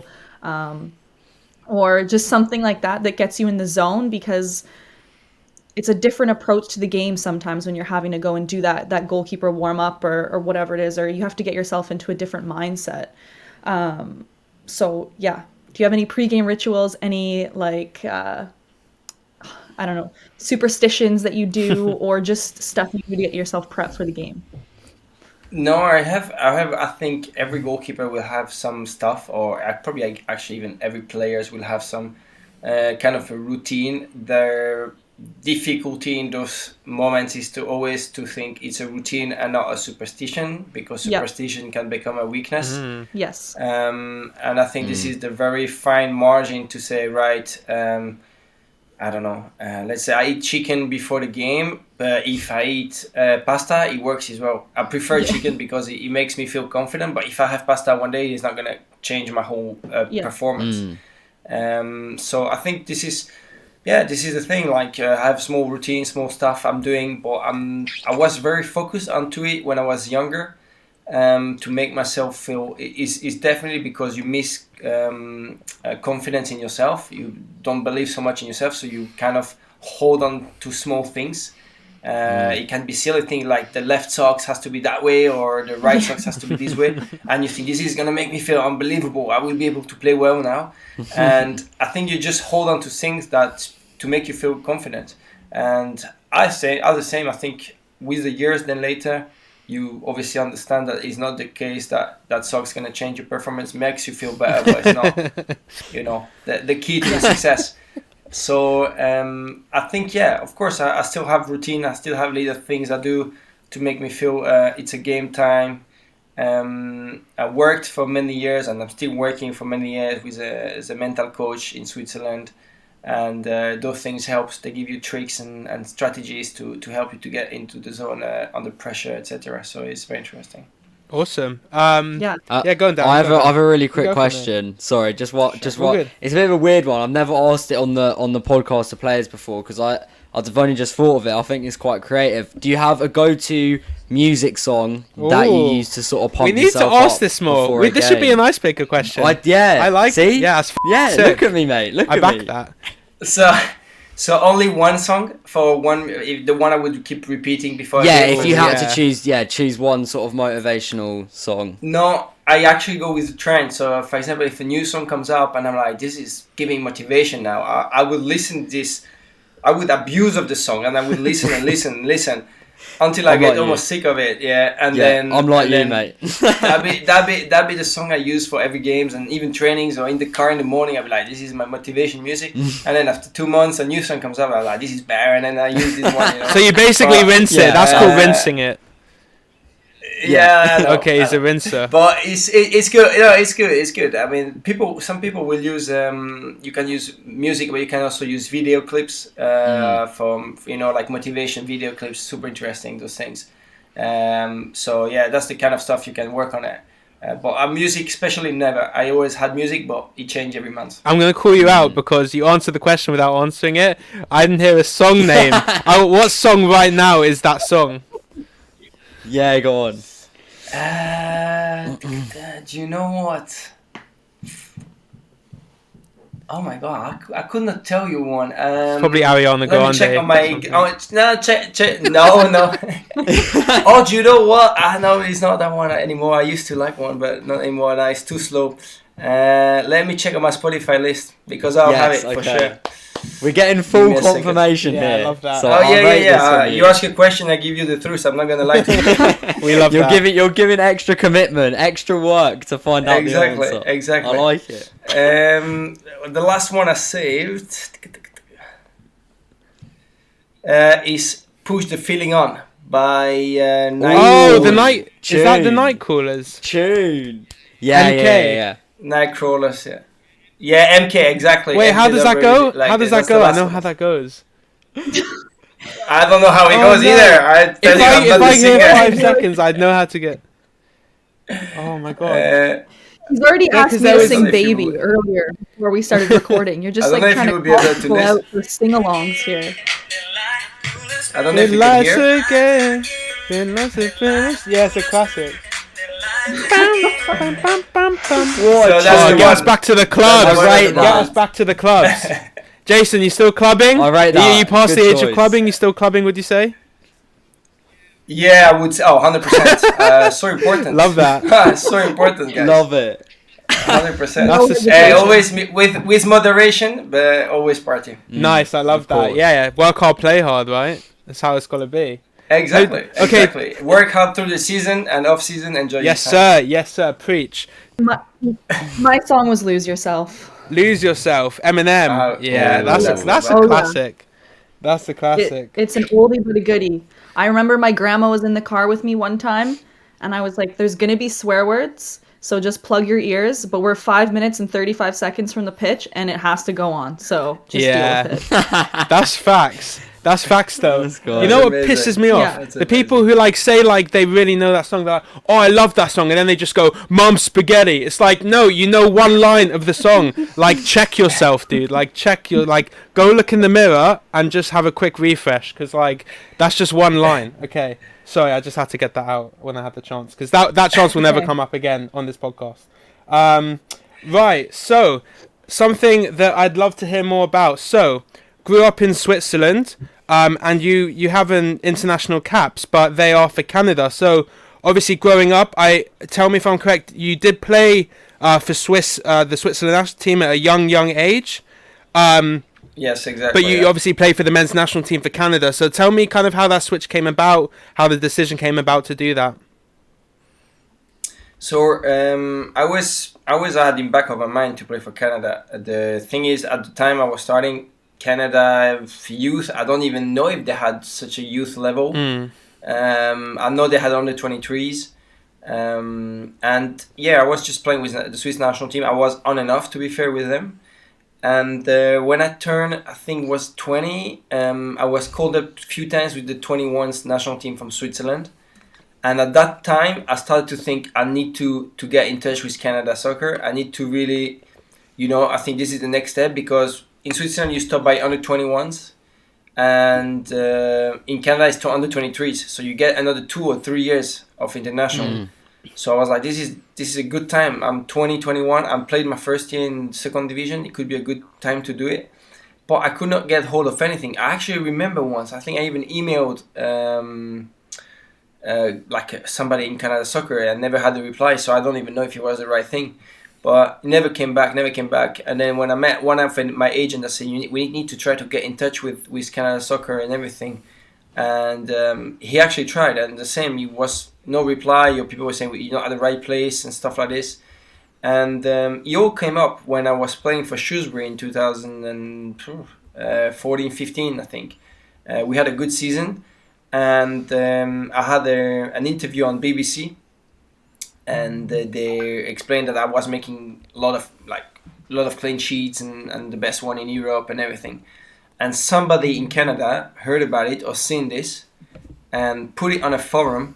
or just something like that gets you in the zone? Because it's a different approach to the game sometimes when you're having to go and do that goalkeeper warm up or whatever it is, or you have to get yourself into a different mindset. So yeah, do you have any pregame rituals, any like, I don't know, superstitions that you do or just stuff you do to get yourself prepped for the game? No, I think every goalkeeper will have some stuff, or probably actually even every players will have some kind of a routine. Their difficulty in those moments is to think it's a routine and not a superstition, because superstition can become a weakness. Yes. And I think this is the very fine margin to say, right, I don't know, let's say I eat chicken before the game, but if I eat pasta, it works as well. I prefer chicken because it makes me feel confident, but if I have pasta one day, it's not going to change my whole Yeah. performance. So I think this is the thing. Like I have small routines, small stuff I'm doing, but I was very focused onto it when I was younger. To make myself feel is definitely because you miss confidence in yourself. You don't believe so much in yourself, so you kind of hold on to small things. It can be silly things like the left socks has to be that way or the right socks has to be this way, and you think this is gonna make me feel unbelievable. I will be able to play well now, and I think you just hold on to things that to make you feel confident. And I the same. I think with the years, then later, you obviously understand that it's not the case that socks gonna change your performance, makes you feel better, but it's not, the key to the success. So I think, of course, I still have routine. I still have little things I do to make me feel it's a game time. I worked for many years, and I'm still working for many years as a mental coach in Switzerland. And those things helps. They give you tricks and strategies to help you to get into the zone under pressure, etc. So it's very interesting. Awesome. Go on, Dan. I have a really quick question. Sorry, just what? It's a bit of a weird one. I've never asked it on the podcast to players before because I've only just thought of it. I think it's quite creative. Do you have a go-to music song that you use to sort of pump yourself up? We need to ask this more. This should be an icebreaker question. I like. See? Yeah, sick. Look at me, mate. I back that. So only one song for one. If the one I would keep repeating before. Yeah, if you had to choose one sort of motivational song. No, I actually go with the trend. So, for example, if a new song comes up and I'm like, this is giving motivation now, I would listen to this. I would abuse of the song and I would listen and listen until I get almost sick of it. Yeah, and then I'm like you, mate. that'd be the song I use for every games and even trainings or in the car in the morning. I'd be like, this is my motivation music. And then after 2 months, a new song comes up. I'm like, this is better, and then I use this one. So you basically rinse it. That's called rinsing it. Yeah. Okay, he's a rinser. But it's good. It's good. I mean, some people will use. You can use music, but you can also use video clips from like motivation video clips. Super interesting, those things. So yeah, that's the kind of stuff you can work on it. But music, especially, never. I always had music, but it changed every month. I'm going to call you out because you answered the question without answering it. I didn't hear a song name. What song right now is that song? Yeah, go on. Do you know what? Oh my god, I could not tell you one. Probably Ariana Grande. Let me check on my. Check. No. Oh, do you know what? No, it's not that one anymore. I used to like one, but not anymore. No, it's too slow. Let me check on my Spotify list because I'll have it for sure. We're getting full confirmation here. I love that. So you ask a question, I give you the truth. I'm not gonna lie to you. We love that. You're giving extra commitment, extra work to find out the answer. Exactly. I like it. The last one I saved is "Push the Feeling On" by the night. Is that the Night Crawlers? Tune. Yeah, MK. yeah. Night Crawlers. Yeah. Yeah, MK, exactly. Wait, MK, how does that go? Like, how does that go? I know how that goes. I don't know how it goes either. If I hear 5 seconds, I'd know how to get. Oh my god. He's already asked me to sing Baby earlier before we started recording. You're just like trying to pull out the sing-alongs here. I don't know if you can hear. Yeah, it's a classic. So get us back to the clubs. Get us back to the clubs. Jason, you still clubbing? I rate that. You past the age of clubbing? You still clubbing? Would you say? Yeah, I would say. 100%. So important. Love that. So important, guys. Love it. 100%. Always with moderation, but always party. Nice, I love that. Yeah. Work hard, play hard, right? That's how it's gotta be. Exactly. Okay. Exactly. Work hard through the season and off season. Enjoy. Yes, sir. Yes, sir. Preach. My song was "Lose Yourself." Lose Yourself. Eminem. That's a classic. That's a classic. It's an oldie but a goodie. I remember my grandma was in the car with me one time, and I was like, "There's gonna be swear words, so just plug your ears." But we're 5 minutes and 35 seconds from the pitch, and it has to go on. So just deal with it. That's facts. That's facts, though. That's cool. You know what Amazing. pisses me off? Yeah. That's The people who like say like they really know that song. They're like, "Oh, I love that song," and then they just go, "Mom, spaghetti." It's like, no, you know one line of the song. Like, check yourself, dude. Like, go look in the mirror and just have a quick refresh, because like that's just one line. Okay, sorry, I just had to get that out when I had the chance, because that chance will never Okay. come up again on this podcast. Right, so something that I'd love to hear more about. So, grew up in Switzerland, and you have an international caps, but they are for Canada. So, obviously, growing up, tell me if I'm correct, you did play for the Switzerland national team at a young age. Yes, exactly. But you obviously play for the men's national team for Canada. So, tell me kind of how that switch came about, how the decision came about to do that. So I always had in back of my mind to play for Canada. The thing is, at the time I was starting Canada youth, I don't even know if they had such a youth level. I know they had under 23s. And yeah, I was just playing with the Swiss national team. I was on and off, to be fair, with them. And when I turned, I think it was 20, I was called up a few times with the 21s national team from Switzerland. And at that time, I started to think I need to get in touch with Canada Soccer. I need to really, I think this is the next step, because in Switzerland you stop by under 21s, and in Canada it's to under 23s. So you get another 2 or 3 years of international. So I was like, this is a good time. I'm 20, 21. I'm played my first year in second division. It could be a good time to do it. But I could not get hold of anything. I actually remember once, I think I even emailed like somebody in Canada Soccer. I never had a reply, so I don't even know if it was the right thing. But it never came back. And then when I met one of my agent, I said, we need to try to get in touch with Canada Soccer and everything. And he actually tried, and the same, he was no reply, or people were saying you're not at the right place and stuff like this. And it all came up when I was playing for Shrewsbury in 2014-15, I think. We had a good season, and I had an interview on BBC, and they explained that I was making a lot of clean sheets and the best one in Europe and everything. And somebody in Canada heard about it or seen this and put it on a forum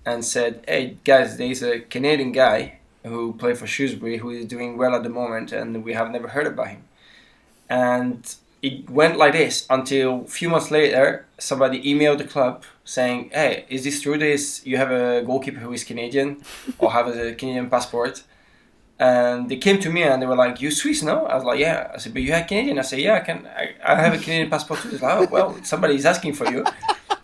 and said, "Hey guys, there's a Canadian guy who played for Shrewsbury who is doing well at the moment, and we have never heard about him." And it went like this until a few months later, somebody emailed the club saying, "Hey, is this true? You have a goalkeeper who is Canadian or have a Canadian passport?" And they came to me and they were like, "You Swiss, no?" I was like, "Yeah." I said, "But you have Canadian?" I said, "Yeah, I have a Canadian passport too." They like, "Oh, well, somebody is asking for you."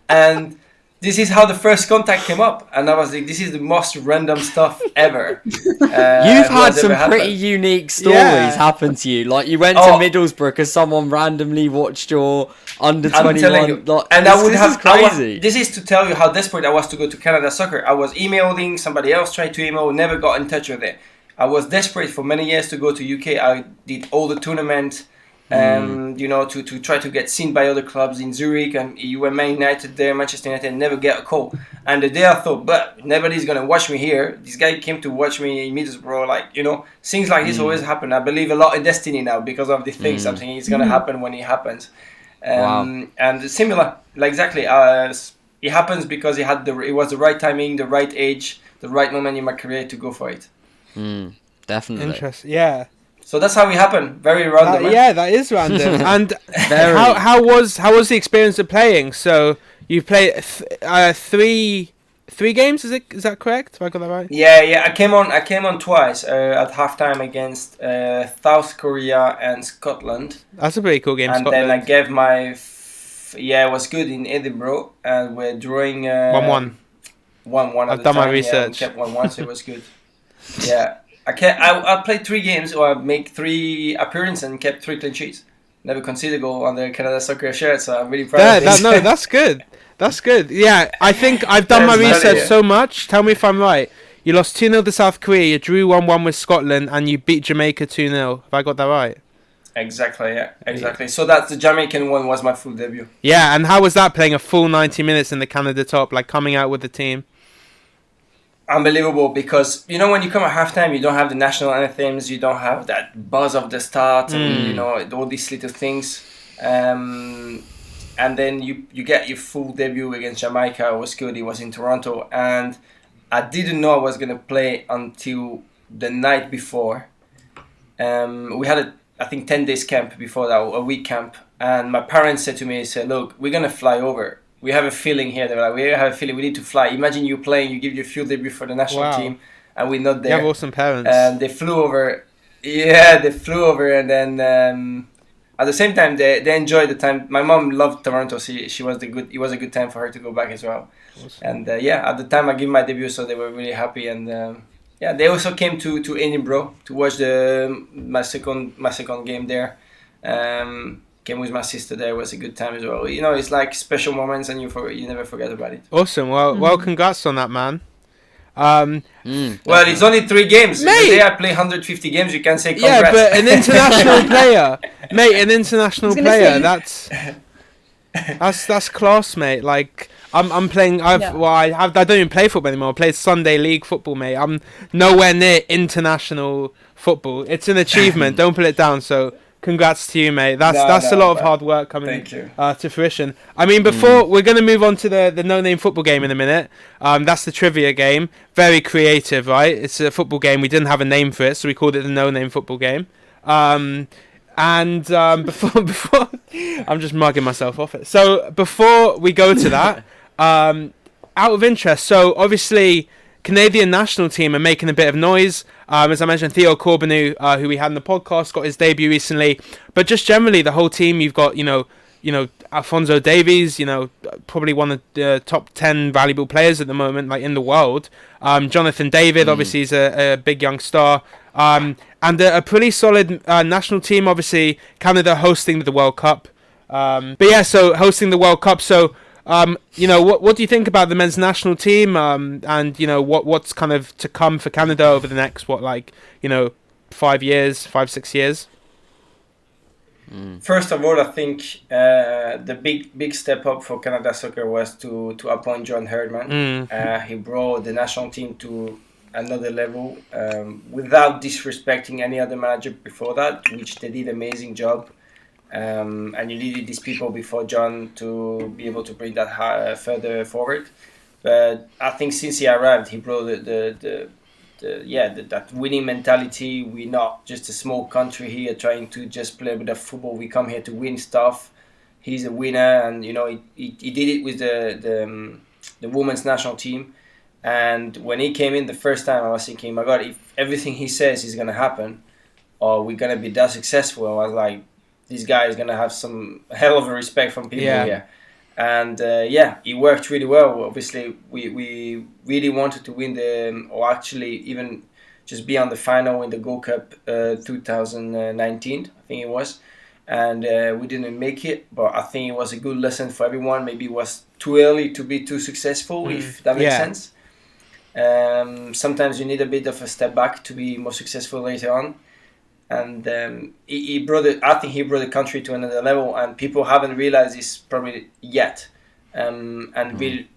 And this is how the first contact came up. And I was like, this is the most random stuff ever. You've had some pretty unique stories happen to you. Like you went to Middlesbrough because someone randomly watched your under 21. This is crazy. This is to tell you how desperate I was to go to Canada Soccer. I was emailing, somebody else tried to email, never got in touch with it. I was desperate for many years to go to UK. I did all the tournaments, to try to get seen by other clubs in Zurich, and you were Man United there, Manchester United, never get a call. And the day I thought, but nobody's gonna watch me here. This guy came to watch me in Middlesbrough. Things like this always happen. I believe a lot in destiny now because of the things. Something is gonna happen when it happens. And similar, exactly. It happens because it was the right timing, the right age, the right moment in my career to go for it. Definitely. Interesting. Yeah. So that's how it happened. Very random. That is random. And how was the experience of playing? So you played three games. Is that correct? Have I got that right? Yeah. I came on twice at halftime against South Korea and Scotland. That's a pretty cool game. And Scotland. then I gave it was good in Edinburgh, and we're drawing 1-1. 1-1. I've done my research. Yeah, kept 1-1, so it was good. Yeah. I played 3 games, or I make 3 appearances and kept 3 clean sheets. Never conceded a goal on the Canada Soccer shirt, so I'm really proud of this. That's good. That's good. Yeah, I think I've done my research so much. Tell me if I'm right. You lost 2-0 to South Korea, you drew 1-1 with Scotland, and you beat Jamaica 2-0. Have I got that right? Exactly, yeah. Exactly. So that's the Jamaican one was my full debut. Yeah, and how was that playing a full 90 minutes in the Canada top, coming out with the team? Unbelievable, because when you come at halftime, you don't have the national anthems, you don't have that buzz of the start, and all these little things. and then you get your full debut against Jamaica. It was good. It was in Toronto, and I didn't know I was gonna play until the night before. We had I think 10 days camp before that, a week camp, and my parents said to me, "Look, we're gonna fly over. We have a feeling here. They were like, we have a feeling we need to fly. Imagine you playing, you give your field debut for the national team, and we're not there." You have awesome parents. And they flew over. Yeah, they flew over, and then at the same time they enjoyed the time. My mom loved Toronto. She was it was a good time for her to go back as well. Awesome. And at the time I gave my debut, so they were really happy. And they also came to Edinburgh to watch my second game there. Came with my sister there. It was a good time as well. It's like special moments, and you never forget about it. Awesome. Well, congrats on that, man. Well, it's only 3 games. Mate, the day I play 150 games, you can say congrats. Yeah, but an international player, mate. An international player. That's class, mate. Like I'm playing. I don't even play football anymore. I play Sunday league football, mate. I'm nowhere near international football. It's an achievement. Don't put it down. So congrats to you, mate. That's a lot of hard work coming to fruition. I mean, before we're going to move on to the no-name football game in a minute. That's the trivia game. Very creative, right? It's a football game. We didn't have a name for it, so we called it the no-name football game. Before I'm just mugging myself off it. So before we go to that, out of interest, so obviously Canadian national team are making a bit of noise. As I mentioned, Theo Corbeanu, who we had in the podcast, got his debut recently. But just generally, the whole team, you've got, Alphonso Davies, probably one of the top 10 valuable players at the moment, like in the world. Jonathan David, obviously, is a big young star. And a pretty solid national team, obviously, Canada hosting the World Cup. So hosting the World Cup. So, what do you think about the men's national team? And, what's kind of to come for Canada over the next, 5-6 years? First of all, I think the big step up for Canada soccer was to appoint John Herdman. He brought the national team to another level without disrespecting any other manager before that, which they did an amazing job. And you needed these people before John to be able to bring that further forward. But I think since he arrived, he brought that winning mentality. We're not just a small country here trying to just play a bit of football. We come here to win stuff. He's a winner, and he did it with the women's national team. And when he came in the first time, I was thinking, my God, if everything he says is gonna happen, or we're gonna be that successful, I was like, this guy is gonna have some hell of a respect from people here. And it worked really well. Obviously, we really wanted to win or actually even just be on the final in the Gold Cup 2019, I think it was. And we didn't make it, but I think it was a good lesson for everyone. Maybe it was too early to be too successful, if that makes sense. Sometimes you need a bit of a step back to be more successful later on. And he brought I think he brought the country to another level, and people haven't realized this probably yet, and really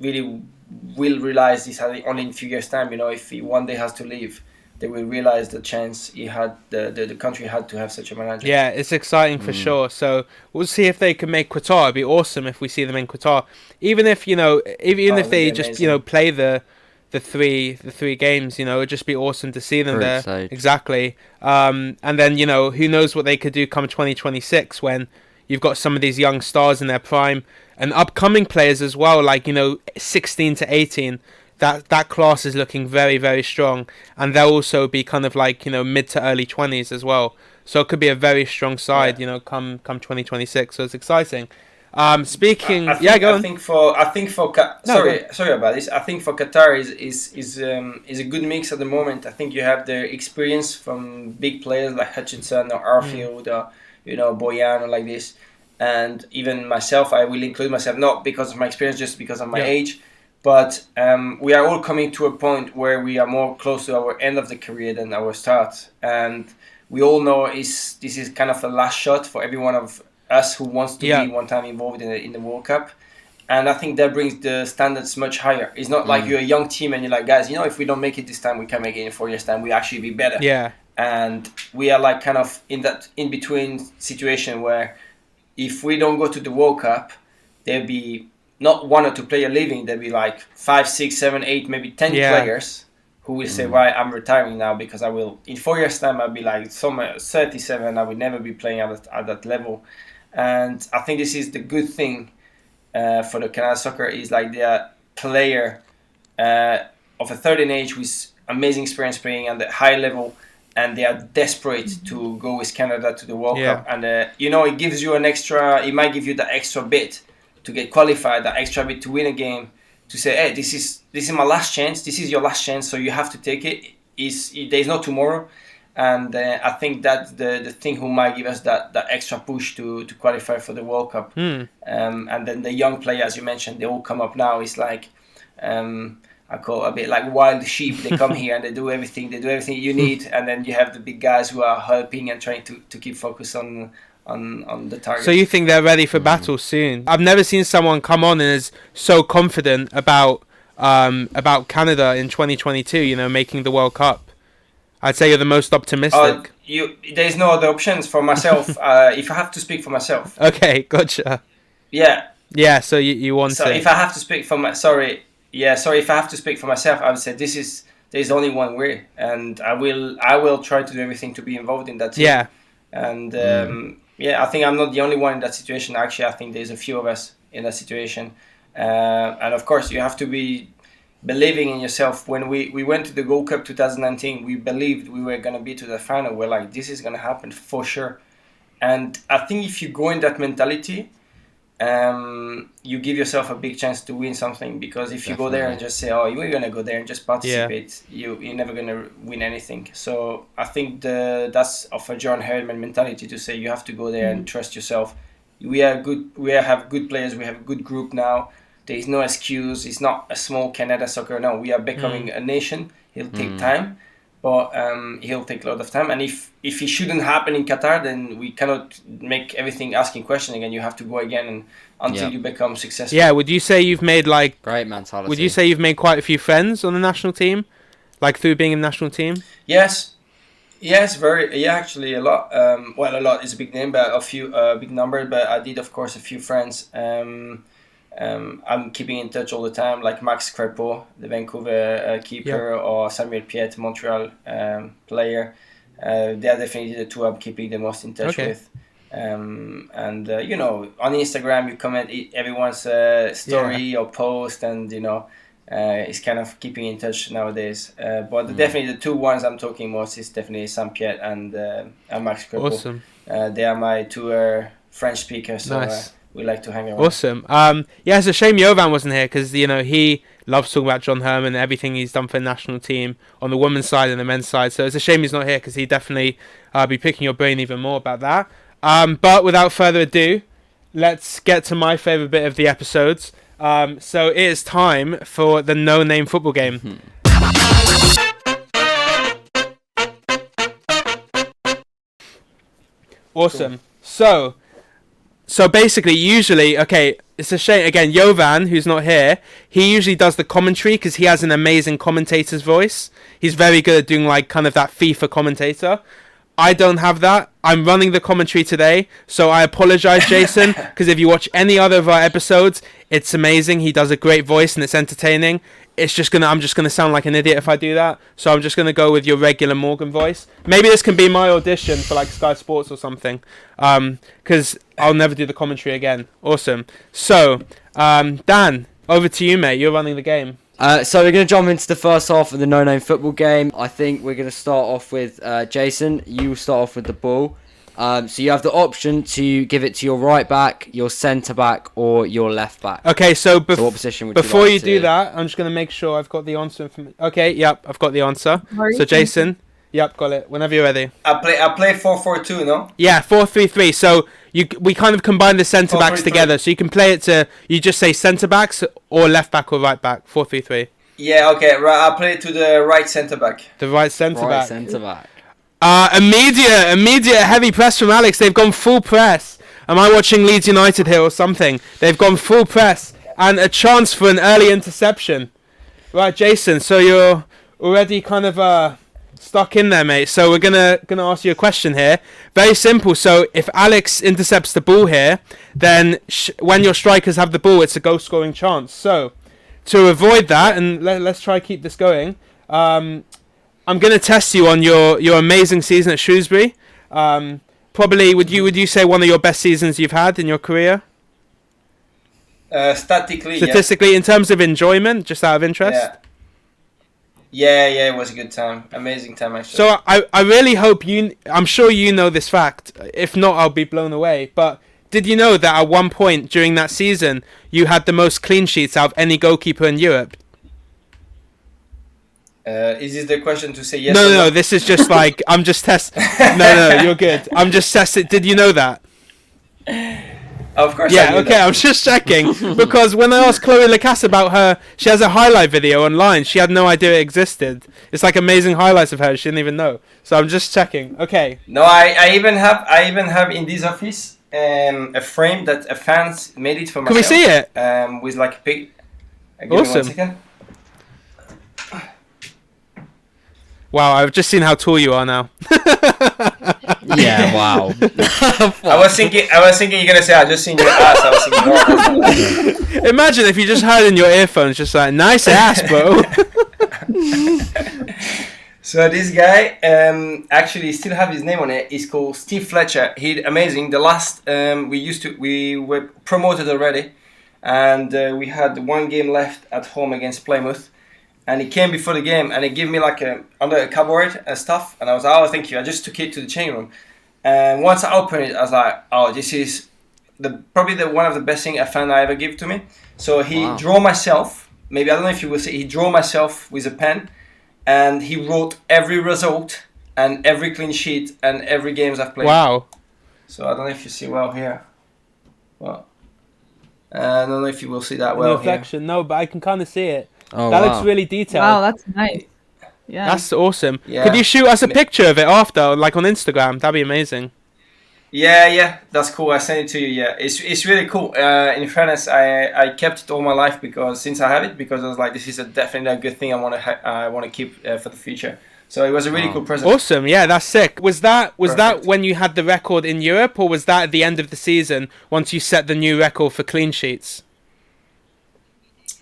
will realize this only in a few years' time. If he one day has to leave, they will realize the chance he had, the country had to have such a manager. Yeah, it's exciting for sure. So we'll see if they can make Qatar. It'd be awesome if we see them in Qatar, even if if they just play the three games, it'd just be awesome to see them there. Exactly. And then, who knows what they could do come 2026 when you've got some of these young stars in their prime and upcoming players as well, like, 16 to 18. That class is looking very, very strong. And they'll also be kind of like, mid to early 20s as well. So it could be a very strong side, come 2026. So it's exciting. Speaking, go on. Sorry about this. I think for Qatar is a good mix at the moment. I think you have the experience from big players like Hutchinson or Arfield or Boyan or like this, and even myself. I will include myself not because of my experience, just because of my age. But we are all coming to a point where we are more close to our end of the career than our start, and we all know this is kind of a last shot for every one of us who wants to be one time involved in the World Cup. And I think that brings the standards much higher. It's not like you're a young team and you're like, guys, if we don't make it this time, we can make it in 4 years' time. We actually be better. Yeah. And we are like kind of in that in-between situation where if we don't go to the World Cup, there'll be not 1 or 2 players leaving. There'll be like 5, 6, 7, 8, maybe 10 players who will say, right, I'm retiring now because I will, in 4 years' time, I'll be like somewhere 37. I will never be playing at that level. And I think this is the good thing for the Canada soccer is like they are player of a certain age with amazing experience playing at the high level, and they are desperate to go with Canada to the World Cup. And it gives you it might give you the extra bit to get qualified, the extra bit to win a game, to say, hey, this is my last chance, this is your last chance, so you have to take it. There's no tomorrow. And I think that's the thing who might give us that extra push to qualify for the World Cup. And then the young players, as you mentioned, they all come up now. It's like, I call it a bit like wild sheep. They come here and they do everything you need. And then you have the big guys who are helping and trying to keep focus on the target. So you think they're ready for battle soon? I've never seen someone come on and is so confident about Canada in 2022, making the World Cup. I'd say you're the most optimistic. There's no other options for myself. If I have to speak for myself. Okay, gotcha. Yeah. Yeah, so you want to. So if I have to speak for if I have to speak for myself, I would say there's only one way, and I will try to do everything to be involved in that team. Yeah. And I think I'm not the only one in that situation. Actually, I think there's a few of us in that situation. And of course, you have to be believing in yourself. When we went to the Gold Cup 2019, we believed we were going to be to the final. We're like, this is going to happen for sure. And I think if you go in that mentality, you give yourself a big chance to win something. Because if you go there and just say, oh, you're going to go there and just participate, you're never going to win anything. So I think that's of a John Herdman mentality to say you have to go there and trust yourself. We have good players. We have a good group now. There is no excuse. It's not a small Canada soccer. No, we are becoming a nation. It'll take time, but he'll take a lot of time. And if it shouldn't happen in Qatar, then we cannot make everything asking questions again. You have to go again until you become successful. Yeah, would you say you've made great mentality? Would you say you've made quite a few friends on the national team, through being in the national team? Yes, actually a lot. A lot is a big name, but a few big number. But I did, of course, a few friends. I'm keeping in touch all the time, like Max Crepeau, the Vancouver keeper, or Samuel Piet, Montreal player. They are definitely the two I'm keeping the most in touch with. On Instagram you comment everyone's story or post, and it's kind of keeping in touch nowadays. But definitely the two ones I'm talking most is definitely Sam Piet and Max Crepeau. Awesome. They are my two French speakers. So, nice. We like to hang around. Awesome. It's a shame Jovan wasn't here because he loves talking about John Herman and everything he's done for the national team on the women's side and the men's side. So it's a shame he's not here because he'd definitely be picking your brain even more about that. But without further ado, let's get to my favourite bit of the episodes. So it is time for the no-name football game. Awesome. Cool. So basically, usually, it's a shame, again, Jovan, who's not here, he usually does the commentary because he has an amazing commentator's voice. He's very good at doing, kind of that FIFA commentator. I don't have that. I'm running the commentary today, so I apologise, Jason, because if you watch any other of our episodes, it's amazing. He does a great voice and it's entertaining. I'm just gonna sound like an idiot if I do that. So I'm just gonna go with your regular Morgan voice. Maybe this can be my audition for Sky Sports or something. Because I'll never do the commentary again. Awesome. So, Dan, over to you, mate. You're running the game. So we're going to jump into the first half of the no-name football game. I think we're going to start off with Jason. You start off with the ball. So you have the option to give it to your right back, your centre back, or your left back. Okay, so what position would before you like you do that, I'm just going to make sure I've got the answer. Okay, yep, I've got the answer. So Jason, yep, got it. Whenever you're ready. I play 4-4-2, no? Yeah, 4-3-3. So we kind of combine the centre backs together. So you can play it to, you just say centre backs or left back or right back. 4-3-3. Yeah, okay. Right, I'll play it to the right centre back. The right centre back. Right centre back. Immediate heavy press from Alex. They've gone full press. Am I watching Leeds United here or something? They've gone full press and a chance for an early interception. Right, Jason. So you're already kind of stuck in there, mate. So we're gonna ask you a question here. Very simple. So if Alex intercepts the ball here, then when your strikers have the ball, it's a goal scoring chance. So to avoid that, and let's try keep this going. I'm gonna test you on your amazing season at Shrewsbury. Probably would you say one of your best seasons you've had in your career? Statistically, in terms of enjoyment, just out of interest. Yeah, it was a good time. Amazing time, actually. So I really hope I'm sure you know this fact. If not, I'll be blown away. But did you know that at one point during that season, you had the most clean sheets out of any goalkeeper in Europe? Is this the question to say yes? No. This is just like I'm just testing. No, you're good. I'm just testing. Did you know that? Of course. Yeah. Okay. I'm just checking because when I asked Chloe Lacasse about her, she has a highlight video online. She had no idea it existed. It's like amazing highlights of her. She didn't even know. So I'm just checking. Okay. No, I even have in this office a frame that a fans made it for myself. Can we see it? With like a big. Awesome. Give me 1 second. Wow, I've just seen how tall you are now. Yeah, wow. I was thinking you're gonna say I just seen your ass. I was thinking, no. Imagine if you just heard in your earphones, just like nice ass, bro. So this guy actually still have his name on it. He's called Steve Fletcher. He's amazing. The last we were promoted already, and we had one game left at home against Plymouth. And he came before the game and he gave me like under a cupboard and stuff. And I was like, oh, thank you. I just took it to the change room. And once I opened it, I was like, oh, this is probably one of the best thing a fan I ever gave to me. So he drew myself. Maybe, I don't know if you will see. He drew myself with a pen. And he wrote every result and every clean sheet and every games I've played. Wow. So I don't know if you see well here. Well, I don't know if you will see that well reflection. here. No, but I can kind of see it. Oh, that wow. looks really detailed. Wow, that's nice. Yeah. That's awesome. Yeah. Could you shoot us a picture of it after, like on Instagram? That'd be amazing. Yeah, that's cool. I sent it to you. Yeah, it's really cool. In fairness, I kept it all my life because since I have it, because I was like, this is definitely a good thing I want to keep for the future. So it was a really cool present. Awesome. Yeah, that's sick. Was that Perfect. when you had the record in Europe, or was that at the end of the season once you set the new record for clean sheets?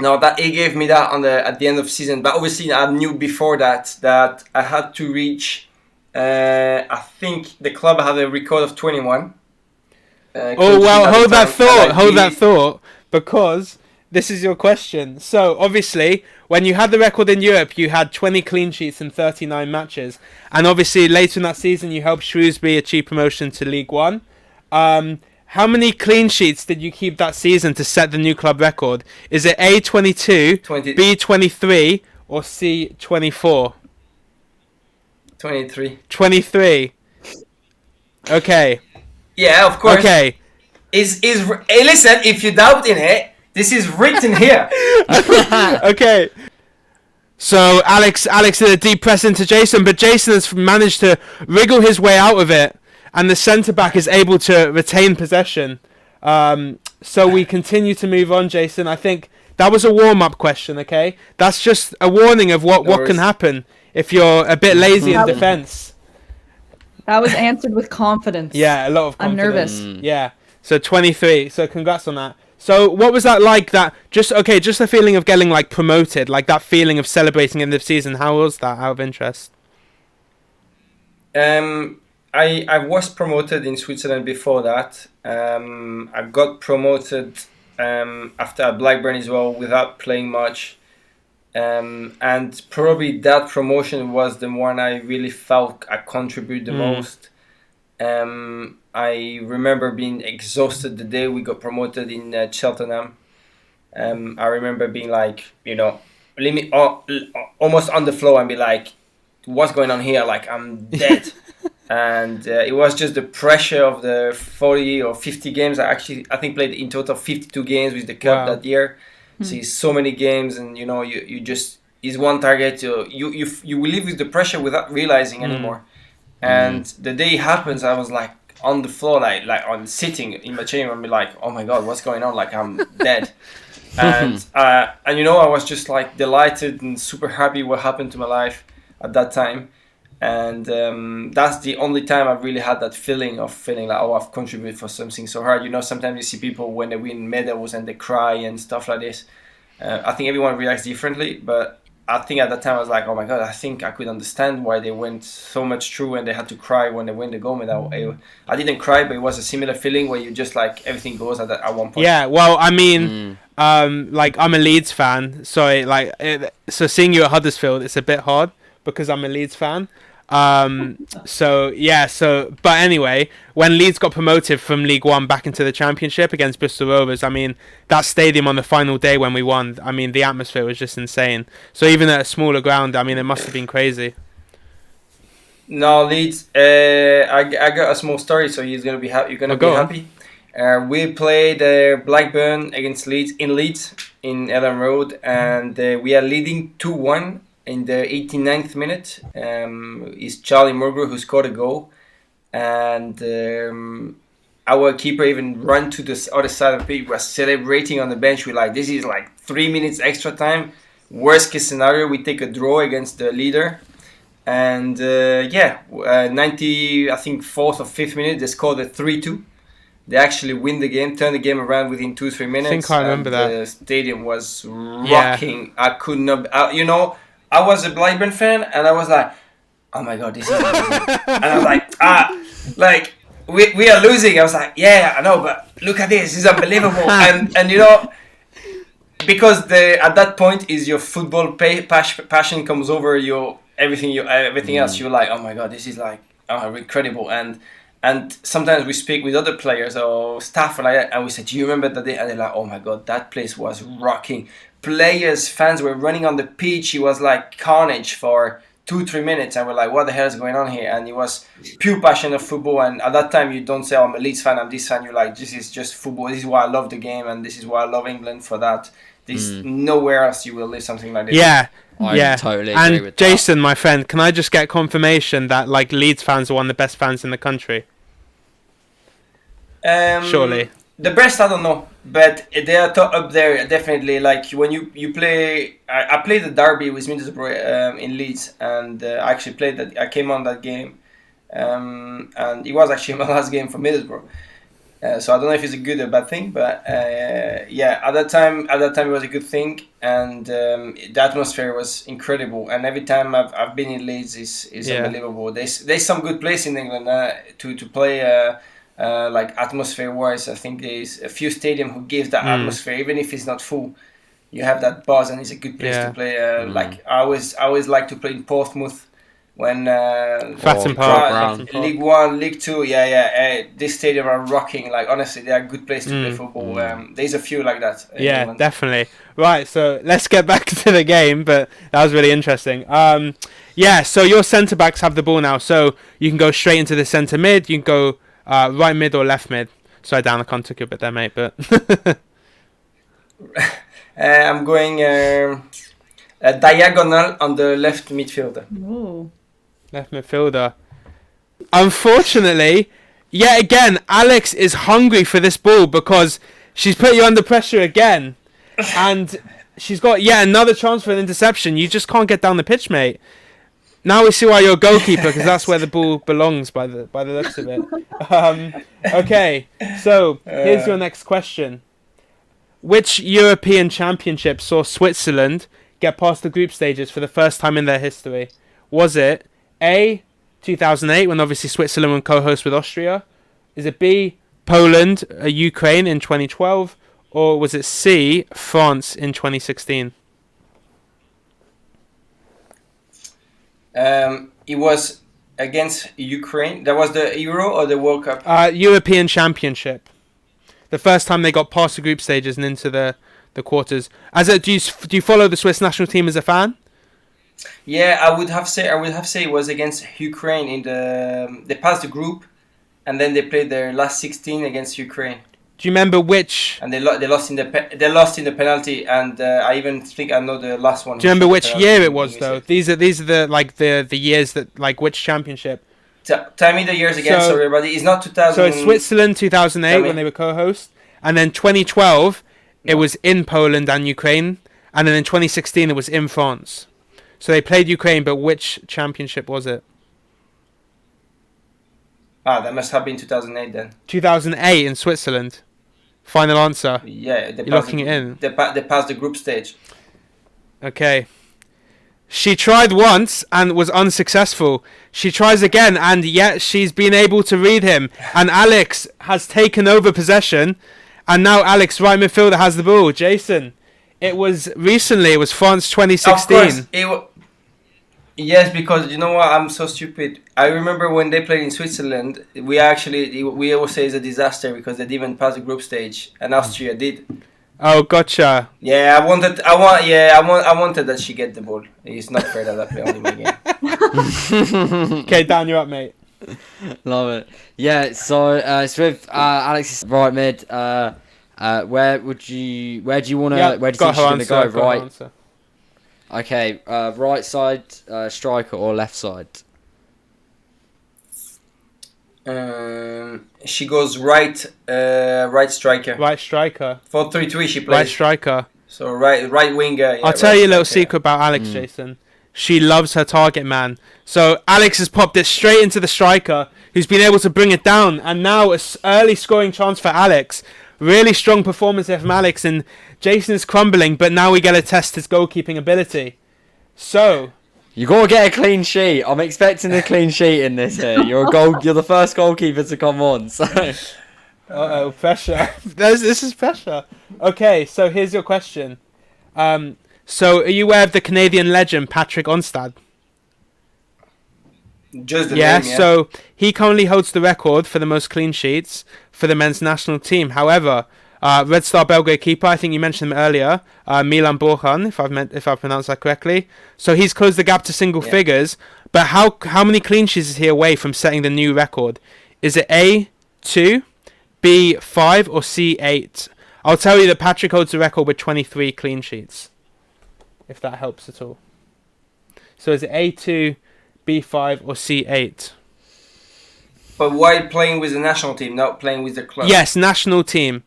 No, that he gave me that at the end of the season. But obviously, I knew before that I had to reach. I think the club had a record of 21. Oh well, hold that thought, because this is your question. So obviously, when you had the record in Europe, you had 20 clean sheets in 39 matches, and obviously later in that season, you helped Shrewsbury achieve promotion to League One. How many clean sheets did you keep that season to set the new club record? Is it A 22, 20. B 23, or C 24? 23. 23. Okay. Yeah, of course. Okay. Hey, listen, if you doubt in it, this is written here. Okay. So Alex did a deep press into Jayson, but Jayson has managed to wriggle his way out of it, and the centre-back is able to retain possession. So we continue to move on, Jayson. I think that was a warm-up question, okay? That's just a warning of what can happen if you're a bit lazy in defence. That was answered with confidence. Yeah, a lot of I'm confidence. nervous. Yeah. So 23. So congrats on that. So what was that like? Just the feeling of getting like promoted, like that feeling of celebrating in the season. How was that? Out of interest. I was promoted in Switzerland before that. I got promoted after at Blackburn as well without playing much. And probably that promotion was the one I really felt I contributed the most. I remember being exhausted the day we got promoted in Cheltenham. I remember being like, almost on the floor and be like, what's going on here? Like, I'm dead. And it was just the pressure of the 40 or 50 games. I think played in total 52 games with the cup that year. See so many games, and you just is one target. You will live with the pressure without realizing anymore. And the day it happens, I was like on the floor, like on sitting in my chair, and be like, oh my god, what's going on? Like I'm dead. And I was just like delighted and super happy what happened to my life at that time. And that's the only time I've really had that feeling of feeling like, oh, I've contributed for something so hard. You know, sometimes you see people when they win medals and they cry and stuff like this. I think everyone reacts differently, but I think at that time I was like, oh my God, I think I could understand why they went so much through and they had to cry when they win the gold medal. I didn't cry, but it was a similar feeling where you just like everything goes at one point. Yeah, well, I mean, like I'm a Leeds fan, so so seeing you at Huddersfield, it's a bit hard because I'm a Leeds fan. But anyway, when Leeds got promoted from League One back into the Championship against Bristol Rovers, I mean, that stadium on the final day when we won, I mean, the atmosphere was just insane. So even at a smaller ground, I mean, it must have been crazy. No, Leeds, I got a small story, so you're gonna be happy. Happy. We played Blackburn against Leeds in Elland Road, and we are leading 2-1. In the 89th minute, is Charlie Murgrew who scored a goal, and our keeper even ran to the other side of the pitch. Was celebrating on the bench. We're like, this is like 3 minutes extra time. Worst case scenario, we take a draw against the leader, and 90, I think 4th or 5th minute, they scored a 3-2. They actually win the game, turn the game around within 2-3 minutes. I think I remember that. The stadium was rocking. Yeah. I could not, I was a Blackburn fan, and I was like, "Oh my God, this is amazing!" And I was like, we are losing." I was like, "Yeah, I know, but look at this is unbelievable." and because at that point is your football passion comes over your everything else. You're like, "Oh my God, this is like incredible!" And sometimes we speak with other players or staff and like that, and we say, "Do you remember that day?" And they're like, "Oh my God, that place was rocking." Players, fans were running on the pitch. It was like carnage for 2-3 minutes, and we're like, what the hell is going on here? And it was pure passion of football. And at that time, you don't say, oh, I'm a Leeds fan, I'm this fan. You're like, this is just football. This is why I love the game, and this is why I love England for that. Nowhere else you will live something like this. Yeah. I totally agree with that. Jason, my friend, can I just get confirmation that like Leeds fans are one of the best fans in the country? Surely. The best, I don't know, but they are up there definitely. Like when you play, I played the derby with Middlesbrough in Leeds, and I actually played that. I came on that game, and it was actually my last game for Middlesbrough. So I don't know if it's a good or bad thing, but at that time it was a good thing, and the atmosphere was incredible. And every time I've been in Leeds is unbelievable. There's some good place in England to play. Like atmosphere wise, I think there's a few stadiums who give that atmosphere, even if it's not full. You have that buzz, and it's a good place to play. Like I always like to play in Portsmouth when Fratton Park, League One, League Two. This stadium are rocking. Like honestly, they are a good place to play football. There's a few like that. Yeah, England. Definitely. Right, so let's get back to the game, but that was really interesting. So your centre backs have the ball now, so you can go straight into the centre mid. You can go right mid or left mid. Sorry, Dan, I can't take you a bit there, mate, but... I'm going diagonal on the left midfielder. Ooh. Left midfielder. Unfortunately, yet again, Alex is hungry for this ball because she's put you under pressure again. And she's got yet another chance for an interception. You just can't get down the pitch, mate. Now we see why you're a goalkeeper, because that's where the ball belongs by the looks of it. Okay, so here's your next question. Which European Championship saw Switzerland get past the group stages for the first time in their history? Was it A, 2008, when obviously Switzerland were co-host with Austria? Is it B, Poland, Ukraine in 2012? Or was it C, France in 2016? It was against Ukraine. That was the Euro or the World Cup? European Championship. The first time they got past the group stages and into the quarters. Do you follow the Swiss national team as a fan? Yeah, I would have say it was against Ukraine in they passed the group, and then they played their last 16 against Ukraine. Do you remember which? And they lost in the penalty, and I even think I know the last one. Do you remember which year it was though? These are the years that like which championship? Tell me the years again, sorry everybody. It's not 2000. So it's Switzerland 2008 when they were co-host, and then 2012 it was in Poland and Ukraine, and then in 2016 it was in France. So they played Ukraine, but which championship was it? That must have been 2008 then. 2008 in Switzerland. Final answer. Yeah, You're locking it in. They passed the group stage. Okay. She tried once and was unsuccessful. She tries again, and yet she's been able to read him. And Alex has taken over possession. And now Alex, right midfielder, has the ball. Jason, it was France 2016. Of course, yes, because you know what? I'm so stupid. I remember when they played in Switzerland, we always say it's a disaster because they didn't pass the group stage, and Austria did. Oh, gotcha. Yeah, I wanted that she get the ball. It's not fair that I play only my game. Okay, Dan, you're up, mate. Love it. Yeah, so it's with Alex's right mid. Where do you think she's gonna go? Right. Okay. Right side striker or left side? She goes right striker. Right striker. 4-3-3 she plays. Right striker. So right winger. Yeah, I'll tell you a little secret about Alex, Jason. She loves her target man. So Alex has popped it straight into the striker, who's been able to bring it down. And now an early scoring chance for Alex. Really strong performance there from Alex. And Jason's crumbling, but now we get to test his goalkeeping ability. So You gotta get a clean sheet. I'm expecting a clean sheet in this here. You're the first goalkeeper to come on. So. Pressure. This is pressure. Okay, so here's your question. So are you aware of the Canadian legend Patrick Onstad? Just the name, yeah. So he currently holds the record for the most clean sheets for the men's national team. However, Red Star Belgrade keeper, I think you mentioned him earlier, Milan Borjan, if I've pronounced that correctly. So he's closed the gap to single figures. But how many clean sheets is he away from setting the new record? Is it A, 2, B, 5, or C, 8? I'll tell you that Patrick holds the record with 23 clean sheets, if that helps at all. So is it A2, B5, or C8? But why playing with the national team, not playing with the club? Yes, national team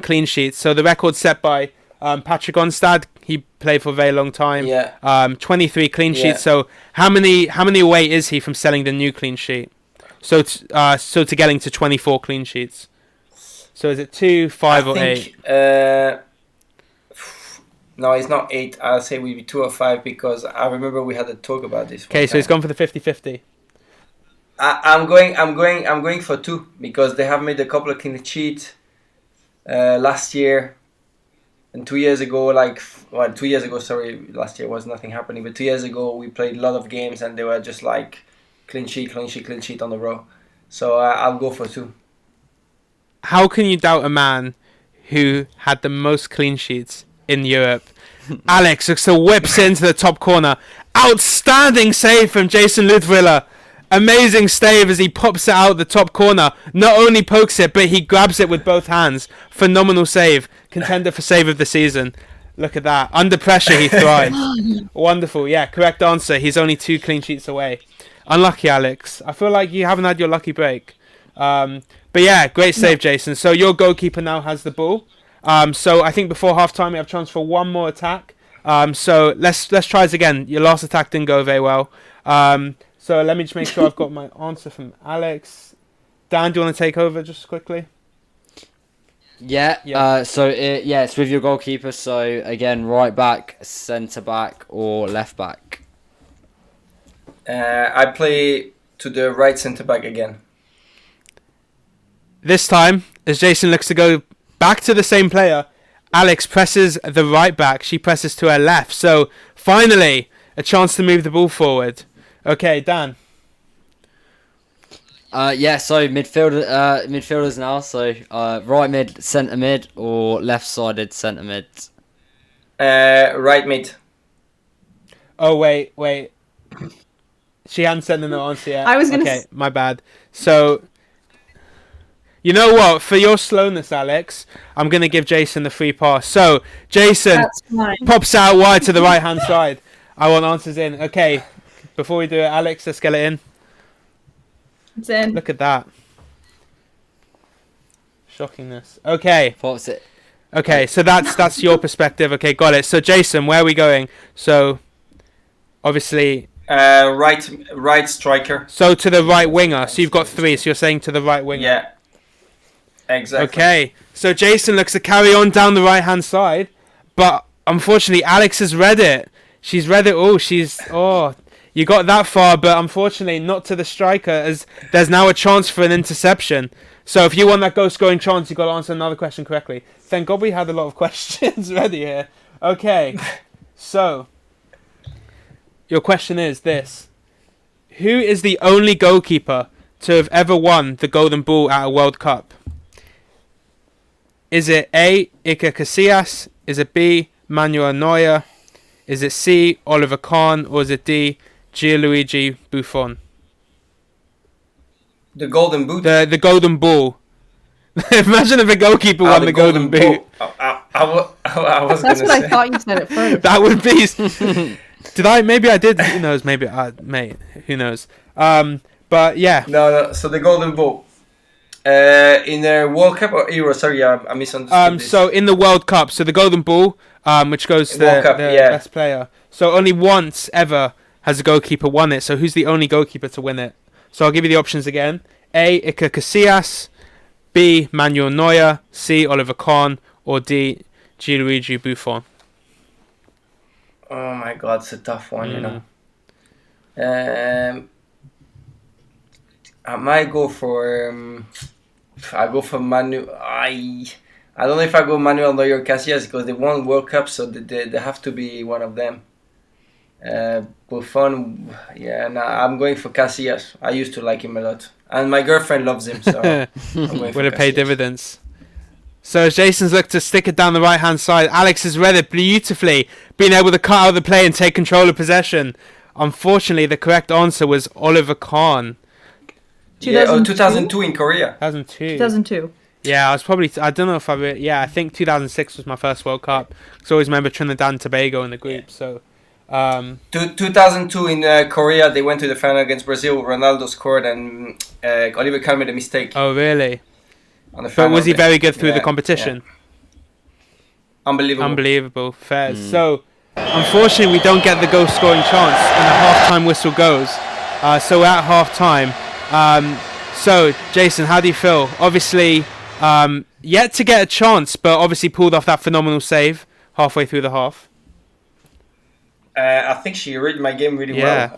clean sheets. So the record set by Patrick Onstad. He played for a very long time. Yeah. 23 clean sheets. So how many away is he from selling the new clean sheet? So to getting to 24 clean sheets. So is it 2, 5, or 8? No, it's not 8. I'll say we'd be 2 or 5 because I remember we had a talk about this. Okay, so he's gone for the 50-50. I'm going for 2 because they have made a couple of clean sheets last year and 2 years ago. 2 years ago. Sorry, last year was nothing happening, but 2 years ago we played a lot of games and they were just like clean sheet on the row. So I'll go for 2. How can you doubt a man who had the most clean sheets in Europe? Alex looks to whips into the top corner. Outstanding save from Jayson Leutwiler. Amazing save as he pops it out the top corner. Not only pokes it, but he grabs it with both hands. Phenomenal save. Contender for save of the season. Look at that. Under pressure, he thrives. Wonderful. Yeah, correct answer. He's only 2 clean sheets away. Unlucky, Alex. I feel like you haven't had your lucky break. But yeah, great save, Jason. So your goalkeeper now has the ball. So I think before half time we have a chance for one more attack. So let's try this again. Your last attack didn't go very well. So let me just make sure I've got my answer from Alex. Dan, do you want to take over just quickly? Yeah. It's with your goalkeeper. So again, right back, centre back, or left back. I play to the right centre back again. This time, as Jason looks to go back to the same player, Alex presses the right back. She presses to her left. So finally, a chance to move the ball forward. Okay, Dan. So midfielders now. So right mid, centre mid, or left-sided centre mid. Right mid. Oh wait. She hadn't sent the answer yet. I was gonna. Okay, my bad. So. You know what? For your slowness, Alex, I'm going to give Jason the free pass. So, Jason pops out wide to the right-hand side. I want answers in. Okay, before we do it, Alex, let's get it in. It's in. Look at that. Shockingness. Okay. What's it? Okay, so that's your perspective. Okay, got it. So, Jason, where are we going? So, obviously... Right striker. So to the right winger. So you've got 3. So you're saying to the right winger. Yeah. Exactly. Okay. So Jason looks to carry on down the right hand side, but unfortunately Alex has read it. She's read it all. You got that far, but unfortunately not to the striker, as there's now a chance for an interception. So if you want that goal scoring chance, you've got to answer another question correctly. Thank God we had a lot of questions ready here. Okay. So your question is this: who is the only goalkeeper to have ever won the Golden Ball at a World Cup? Is it A, Iker Casillas? Is it B, Manuel Neuer? Is it C, Oliver Kahn? Or is it D, Gianluigi Buffon? The Golden Boot. The Golden Ball. Imagine if a goalkeeper won the Golden Boot. I was That's gonna what say. I thought you said at first. That would be... Did I? Maybe I did. Who knows? Maybe mate. Who knows? But yeah. No. So the Golden Ball. In the World Cup or Euro? Sorry, I misunderstood this. So in the World Cup, so the Golden Ball, which goes to the best player. So only once ever has a goalkeeper won it. So who's the only goalkeeper to win it? So I'll give you the options again. A, Iker Casillas. B, Manuel Neuer. C, Oliver Kahn. Or D, Gianluigi Buffon. Oh my God, it's a tough one, you know. I might go for. I go for Manu. I don't know if I go Manuel Neuer or Casillas because they won World Cup, so they have to be one of them. Buffon, yeah, no, I'm going for Casillas. I used to like him a lot, and my girlfriend loves him, so I'm going for Will it pay Casillas. dividends? So as Jason's looked to stick it down the right hand side, Alex has read it beautifully, being able to cut out the play and take control of possession. Unfortunately, the correct answer was Oliver Kahn. Yeah, 2002 in Korea. 2002. Yeah, I was probably... I don't know if I think 2006 was my first World Cup. Because I always remember Trinidad and Tobago in the group, so... 2002 in Korea, they went to the final against Brazil. Ronaldo scored and Oliver Kahn made a mistake. Oh, really? On the But final was he day. very good through the Yeah, competition? yeah. Unbelievable. Unbelievable. Fair. So, unfortunately, we don't get the goal scoring chance, and the half-time whistle goes. So we're at half-time. So, Jason, how do you feel? Obviously, yet to get a chance, but obviously pulled off that phenomenal save halfway through the half. I think she read my game really well.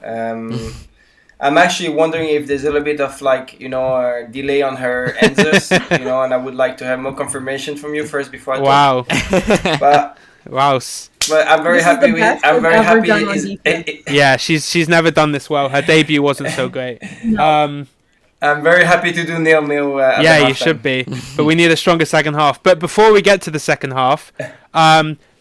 I'm actually wondering if there's a little bit of delay on her answers, and I would like to have more confirmation from you first before I talk. Wow. But I'm very This is happy the with. best I'm I've very ever happy. done on defense. Yeah, she's never done this well. Her debut wasn't so great. No. I'm very happy to do 0-0. Yeah, you should be. But we need a stronger second half. But before we get to the second half,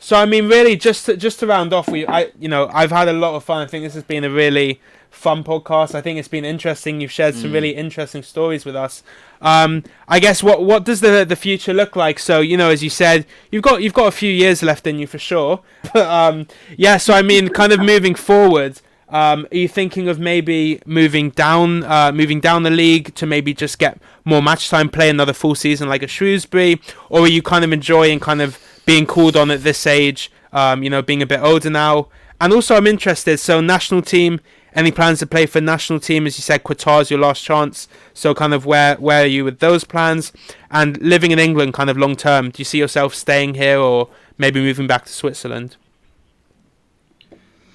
so I mean, really, just to round off, I've had a lot of fun. I think this has been a really fun podcast. I think it's been interesting. You've shared some really interesting stories with us. I guess what does the future look like? So as you said, you've got a few years left in you for sure. But so I mean, kind of moving forward. Are you thinking of maybe moving down the league to maybe just get more match time, play another full season like a Shrewsbury, or are you kind of enjoying kind of being called on at this age? Being a bit older now, and also I'm interested. So national team, any plans to play for national team? As you said, Qatar's your last chance. So kind of where are you with those plans? And living in England, kind of long term, do you see yourself staying here or maybe moving back to Switzerland?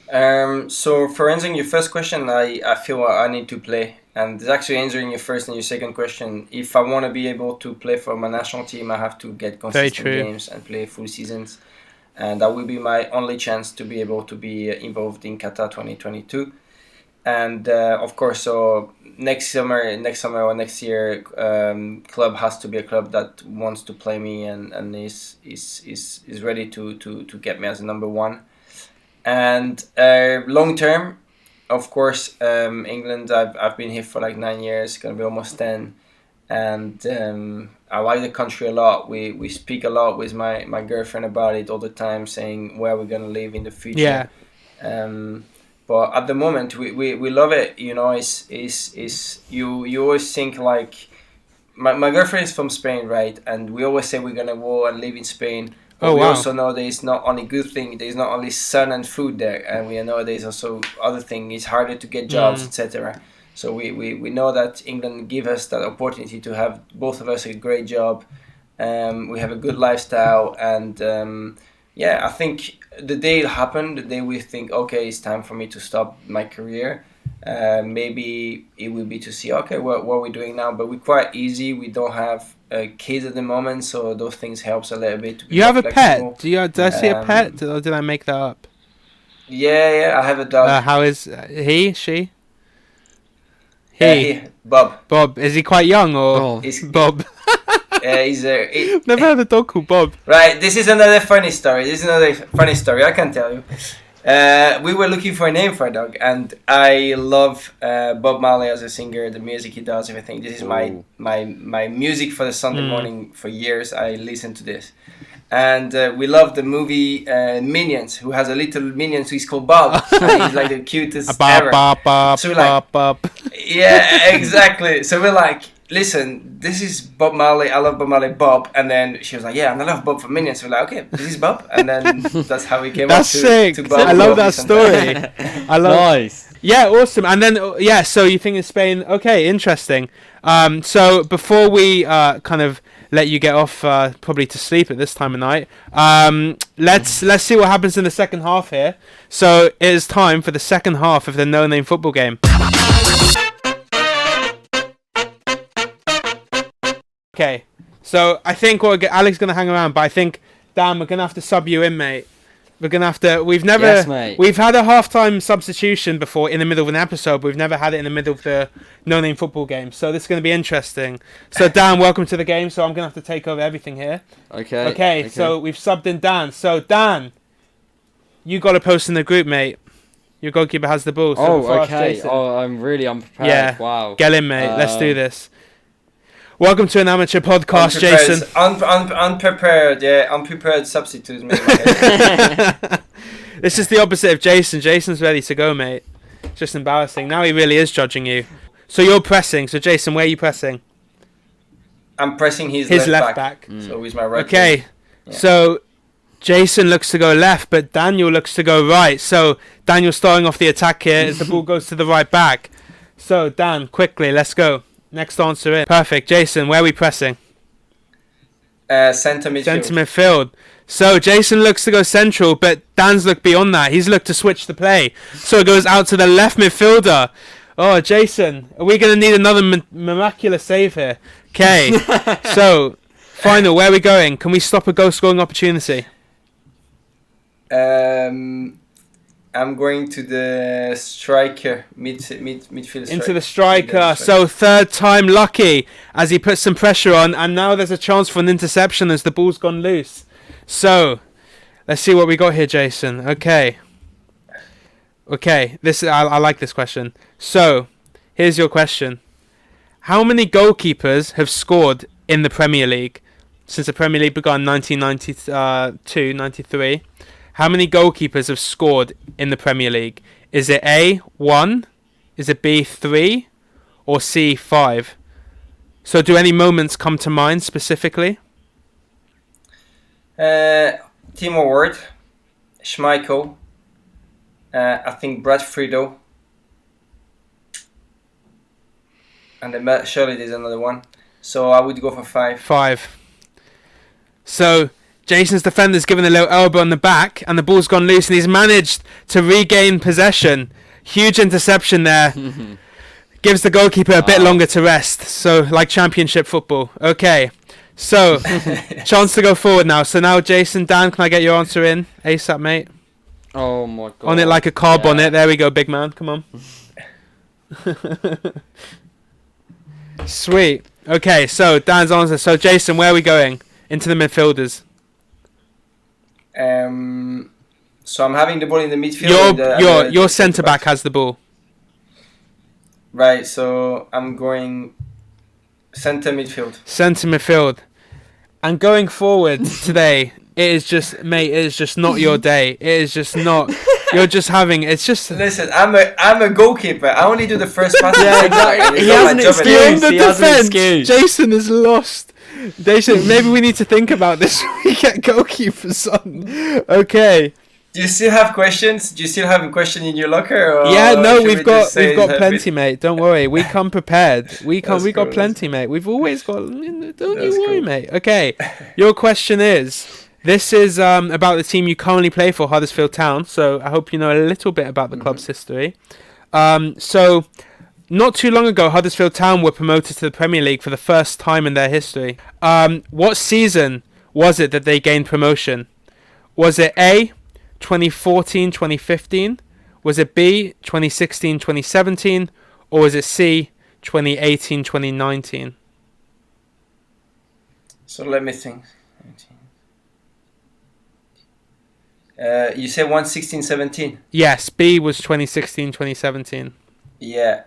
So for answering your first question, I feel I need to play, and actually answering your first and your second question, if I want to be able to play for my national team, I have to get consistent games and play full seasons, and that will be my only chance to be able to be involved in Qatar 2022. And of course, so next summer or next year, club has to be a club that wants to play me and is ready to get me as a number one. And long term, of course, England. I've been here for like 9 years. Gonna be almost 10, and I like the country a lot. We speak a lot with my girlfriend about it all the time, saying where we're gonna live in the future. Yeah. But at the moment, we love it. It's you always think like my girlfriend is from Spain, right? And we always say we're gonna go and live in Spain. But Oh, we wow. also know there is not only good thing. There is not only sun and food there, and we know there is also other thing. It's harder to get jobs, etc. So we know that England give us that opportunity to have both of us a great job. We have a good lifestyle, and I think the day it happened, the day we think, okay, it's time for me to stop my career. Maybe it will be to see, okay, what are we doing now? But we're quite easy. We don't have kids at the moment, so those things helps a little bit. To be You have a flexible. pet? Did I see a pet? Or did I make that up? Yeah, I have a dog. How is he? She? Bob. Bob. Is he quite young or Oh. He's, Bob? Never Never had a dog called Bob. Right, this is another funny story. I can tell you. We were looking for a name for a dog, and I love Bob Marley as a singer, the music he does, everything. This is my music for the Sunday morning for years. I listen to this. And we love the movie Minions, who has a little minion, so he's called Bob. And he's like the cutest ever. So we're like, yeah, exactly. So we're like, listen, this is Bob Marley. I love Bob Marley, Bob. And then she was like, yeah, and I love Bob from Minions. So we're like, okay, this is Bob. And then that's how we came That's up sick. to Bob. I love Bob that story. I love. Nice. Yeah, awesome. And then so you think in Spain? Okay, interesting. So before we kind of let you get off, probably to sleep at this time of night, let's see what happens in the second half here. So it is time for the second half of the No Name Football game. Okay, so I think Alex is gonna hang around, but I think Dan, we're gonna have to sub you in, mate. We're gonna have to. We've never. Yes, mate. We've had a halftime substitution before in the middle of an episode, but we've never had it in the middle of the No Name Football game. So this is gonna be interesting. So Dan, welcome to the game. So I'm gonna have to take over everything here. Okay. So we've subbed in Dan. So Dan, you got to post in the group, mate. Your goalkeeper has the ball. So before I ask okay. Jason- Oh, I'm really unprepared. Yeah. Wow. Get in, mate. Let's do this. Welcome to an amateur podcast, Jason. Unprepared, unprepared substitutes. This is the opposite of Jason. Jason's ready to go, mate. It's just embarrassing. Now he really is judging you. So you're pressing. So Jason, where are you pressing? I'm pressing his left back. So he's my right. Okay. Yeah. So Jason looks to go left, but Daniel looks to go right. So Daniel starting off the attack here as the ball goes to the right back. So Dan, quickly, let's go. Next answer in. Perfect. Jason, where are we pressing? Centre midfield. Centre midfield. So Jason looks to go central, but Dan's looked beyond that. He's looked to switch the play. So it goes out to the left midfielder. Oh, Jason, are we going to need another miraculous save here? Okay. So, final, where are we going? Can we stop a goal scoring opportunity? I'm going to the striker, midfield striker. Into the striker. So third time lucky as he puts some pressure on, and now there's a chance for an interception as the ball's gone loose. So let's see what we got here, Jason. Okay. This I like this question. So here's your question: how many goalkeepers have scored in the Premier League since the Premier League began in 1992-93? How many goalkeepers have scored in the Premier League? Is it A, 1? Is it B, 3? Or C, 5? So do any moments come to mind specifically? Timo Ward, Schmeichel, I think Brad Friedel, and then surely there's another one. So I would go for 5. 5. So Jason's defender's given a little elbow on the back, and the ball's gone loose, and he's managed to regain possession. Huge interception there. Gives the goalkeeper a bit longer to rest. So, like championship football. Okay. So, chance to go forward now. So now, Jason, Dan, can I get your answer in? ASAP, mate. Oh my god. On it like a car bonnet. There we go, big man. Come on. Sweet. Okay, so Dan's answer. So, Jason, where are we going? Into the midfielders. So I'm having the ball in the midfield. Your centre back has the ball. Right, so I'm going centre midfield. Centre midfield. And going forward today, it is just not your day. It is just not. You're just having. It's just. Listen, I'm a goalkeeper. I only do the first pass. Yeah, exactly. He has an excuse. Beyond the He has an defense, excuse. Jason is lost. Jason, maybe we need to think about this when we get goalkeepers on. Okay. Do you still have questions? Do you still have a question in your locker? Or Yeah, no, should we've we got just say plenty, mate. Don't worry, we come prepared. We got cool, plenty, mate. We've always got. Don't That's you worry, cool. mate. Okay, your question is. This is about the team you currently play for, Huddersfield Town. So I hope you know a little bit about the club's history. So not too long ago, Huddersfield Town were promoted to the Premier League for the first time in their history. What season was it that they gained promotion? Was it A, 2014-2015? Was it B, 2016-2017? Or was it C, 2018-2019? So let me think. You said 116-17. Yes, B was 2016-2017. Yeah,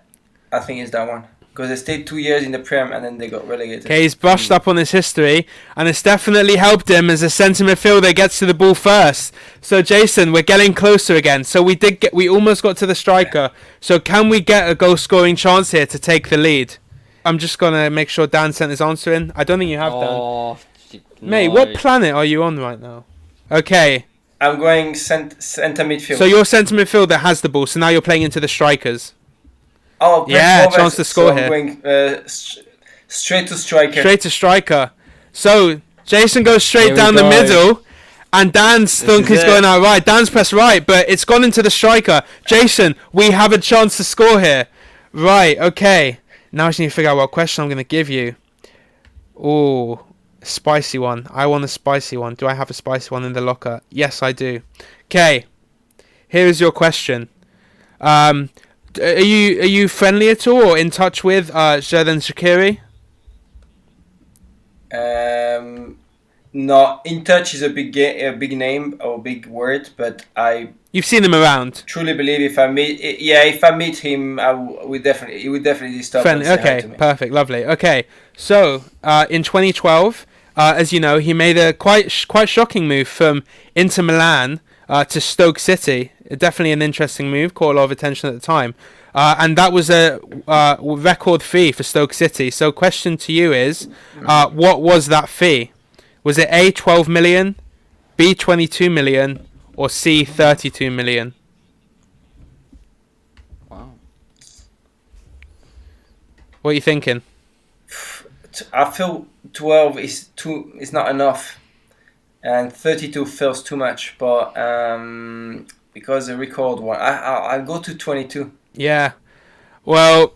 I think it's that one. Because they stayed 2 years in the Prem and then they got relegated. Okay, he's brushed up on his history, and it's definitely helped him as a centre midfielder gets to the ball first. So, Jason, we're getting closer again. So we almost got to the striker. So can we get a goal-scoring chance here to take the lead? I'm just gonna make sure Dan sent his answer in. I don't think you have, Dan. No. Mate, what planet are you on right now? Okay, I'm going centre midfield. so your centre midfielder has the ball. So now you're playing into the strikers. Oh, press Yeah, forward, chance to score so here. I'm going straight to striker. Straight to striker. So Jason goes straight Here we down the go. middle, and Dan's thunk is it. going out right. Dan's pressed right, but it's gone into the striker. Jason, we have a chance to score here. Right, okay. Now I just need to figure out what question I'm going to give you. Ooh, spicy one. I want a spicy one. Do I have a spicy one in the locker? Yes, I do. Okay, here is your question. Are you friendly at all or in touch with Xherdan Shaqiri? No, in touch is a big name or big word, but I You've seen him around. truly believe if I meet him, he would definitely stop and Friendly. say hi Okay, to me. perfect, lovely. Okay, so in 2012, as you know, he made a quite shocking move from Inter Milan to Stoke City. Definitely an interesting move, caught a lot of attention at the time. And that was a record fee for Stoke City. So question to you is, what was that fee? Was it A, 12 million, B, 22 million, or C, 32 million? Wow. What are you thinking? I feel 12 is not enough, and 32 feels too much. But because the record one, I'll go to 22. Yeah. Well,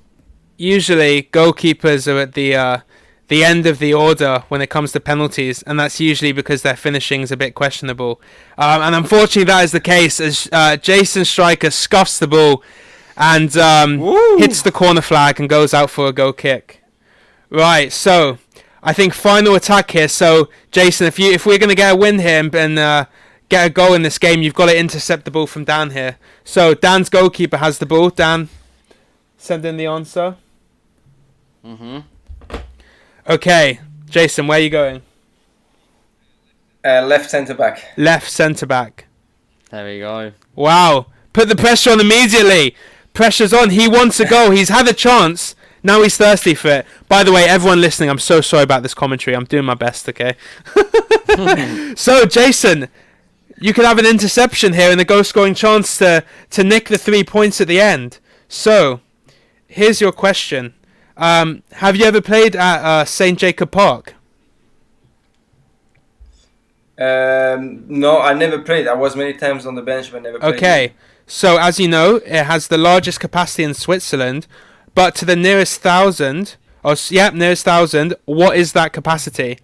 usually goalkeepers are at the end of the order when it comes to penalties, and that's usually because their finishing is a bit questionable. And unfortunately, that is the case as Jason Striker scuffs the ball and hits the corner flag and goes out for a goal kick. Right, so I think final attack here. So Jason, if we're going to get a win here and get a goal in this game, you've got to intercept the ball from Dan here. So Dan's goalkeeper has the ball. Dan, send in the answer. Okay, Jason, where are you going? Left centre back. Left centre back. There we go. Wow, put the pressure on immediately. Pressure's on. He wants a goal. He's had a chance. Now he's thirsty for it. By the way, everyone listening, I'm so sorry about this commentary. I'm doing my best, okay? So, Jason, you could have an interception here and a goal-scoring chance to nick the 3 points at the end. So, here's your question. Have you ever played at St. Jacob Park? No, I never played. I was many times on the bench, but never played. Okay, so as you know, it has the largest capacity in Switzerland, but to the nearest thousand, what is that capacity?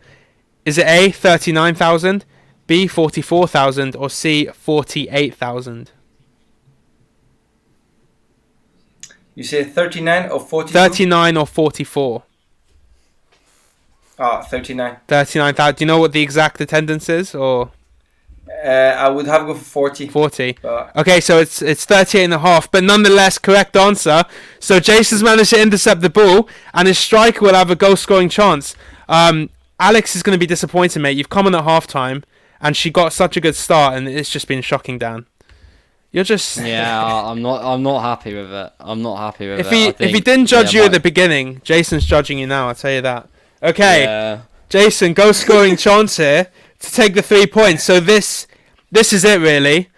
Is it A, 39,000, B, 44,000, or C, 48,000? You say 39 or 42? 39 or 44? 39. 39,000. Do you know what the exact attendance is, or I would have to go for 40. 40? But Okay, so it's 38 and a half, but nonetheless, correct answer. So Jason's managed to intercept the ball, and his striker will have a goal-scoring chance. Alex is going to be disappointed, mate. You've come on at half-time, and she got such a good start, and it's just been shocking, Dan. You're just Yeah, I'm not happy with it. I'm not happy with if it. he didn't judge you at the beginning, Jason's judging you now. I'll tell you that. Okay, Yeah. Jason, goal scoring chance here to take the 3 points. So this is it really.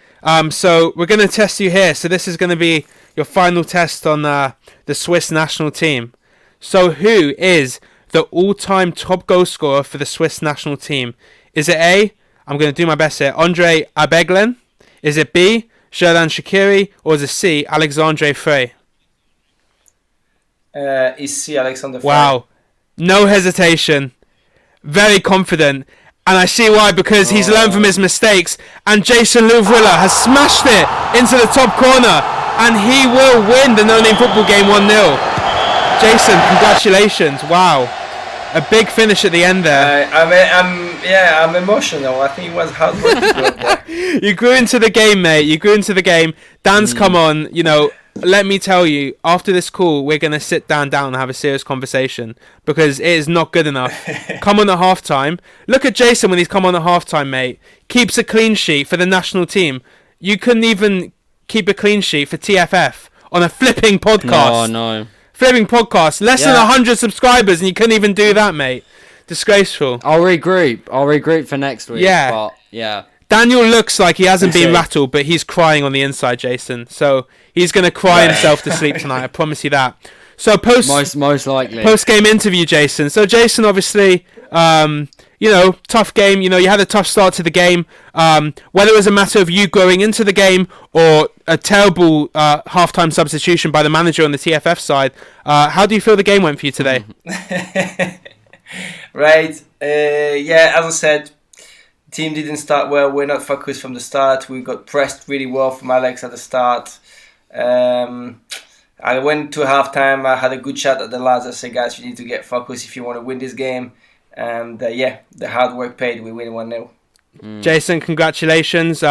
So we're gonna test you here. So this is gonna be your final test on the Swiss national team. So who is the all-time top goal scorer for the Swiss national team? Is it A? I'm gonna do my best here. Andre Abeglen. Is it B? Xherdan Shaqiri, or is it C? Alexandre Frey? Is C. Alexander Frey. Wow, no hesitation, very confident, and I see why, because he's learned from his mistakes, and Jayson Leutwiler has smashed it into the top corner, and he will win the No Name Football game 1-0. Jason, congratulations! Wow, a big finish at the end there. I'm emotional. I think it was hard work to go there. You grew into the game, mate. You grew into the game. Dan's come on. You know, let me tell you, after this call, we're going to sit Dan down and have a serious conversation, because it is not good enough. Come on at halftime. Look at Jason when he's come on at halftime, mate. Keeps a clean sheet for the national team. You couldn't even keep a clean sheet for TFF on a flipping podcast. No. Flipping podcast. Less than 100 subscribers, and you couldn't even do that, mate. Disgraceful. I'll regroup for next week. Yeah. But, yeah. Daniel looks like he hasn't been rattled, but he's crying on the inside, Jason. So he's going to cry himself to sleep tonight. I promise you that. So most likely post-game interview, Jason. So Jason, obviously, tough game. You know, you had a tough start to the game. Whether it was a matter of you growing into the game or a terrible halftime substitution by the manager on the TFF side, how do you feel the game went for you today? Right. As I said, team didn't start well. We're not focused from the start. We got pressed really well from Alex at the start. I went to halftime. I had a good chat at the lads. I said, guys, you need to get focused if you want to win this game. And the hard work paid. We win 1-0. Jason, congratulations.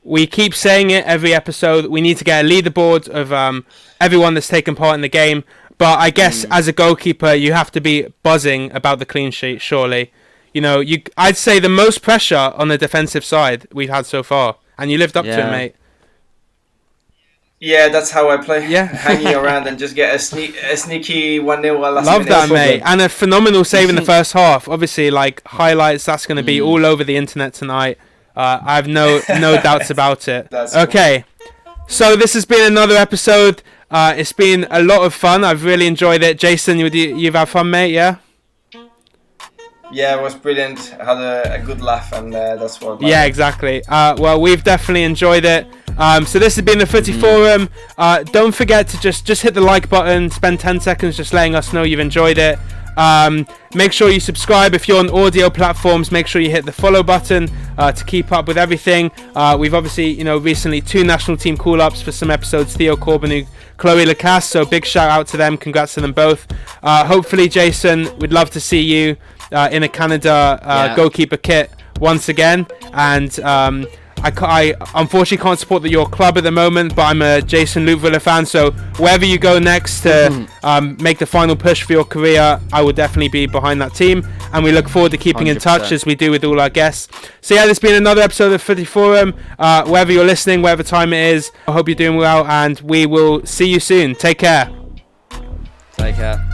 We keep saying it every episode. We need to get a leaderboard of everyone that's taken part in the game. But I guess as a goalkeeper, you have to be buzzing about the clean sheet, surely. You know, I'd say the most pressure on the defensive side we've had so far. And you lived up to it, mate. Yeah, that's how I play. Yeah. Hanging around and just get a sneaky 1-0 last Love minute. that, mate. And a phenomenal save in the first half. Obviously, like, highlights, that's going to be all over the internet tonight. I have no doubts about it. That's okay. So this has been another episode. It's been a lot of fun. I've really enjoyed it. Jason, you've had fun, mate, yeah? Yeah, it was brilliant. I had a good laugh, and that's what. Yeah, exactly. Well, we've definitely enjoyed it. So this has been the Footy Forum. Don't forget to just hit the like button. Spend 10 seconds just letting us know you've enjoyed it. Make sure you subscribe if you're on audio platforms. Make sure you hit the follow button to keep up with everything. We've obviously, recently 2 national team call-ups for some episodes. Theo Corbin, Chloe Lacasse. So big shout out to them. Congrats to them both. Hopefully, Jason, we'd love to see you in a Canada goalkeeper kit once again. And I unfortunately can't support your club at the moment, but I'm a Jayson Leutwiler fan, so wherever you go next to make the final push for your career, I will definitely be behind that team, and we look forward to keeping 100%. In touch as we do with all our guests. So yeah, there's been another episode of Footy Forum. Wherever you're listening, wherever time it is, I hope you're doing well, and we will see you soon. Take care. Take care.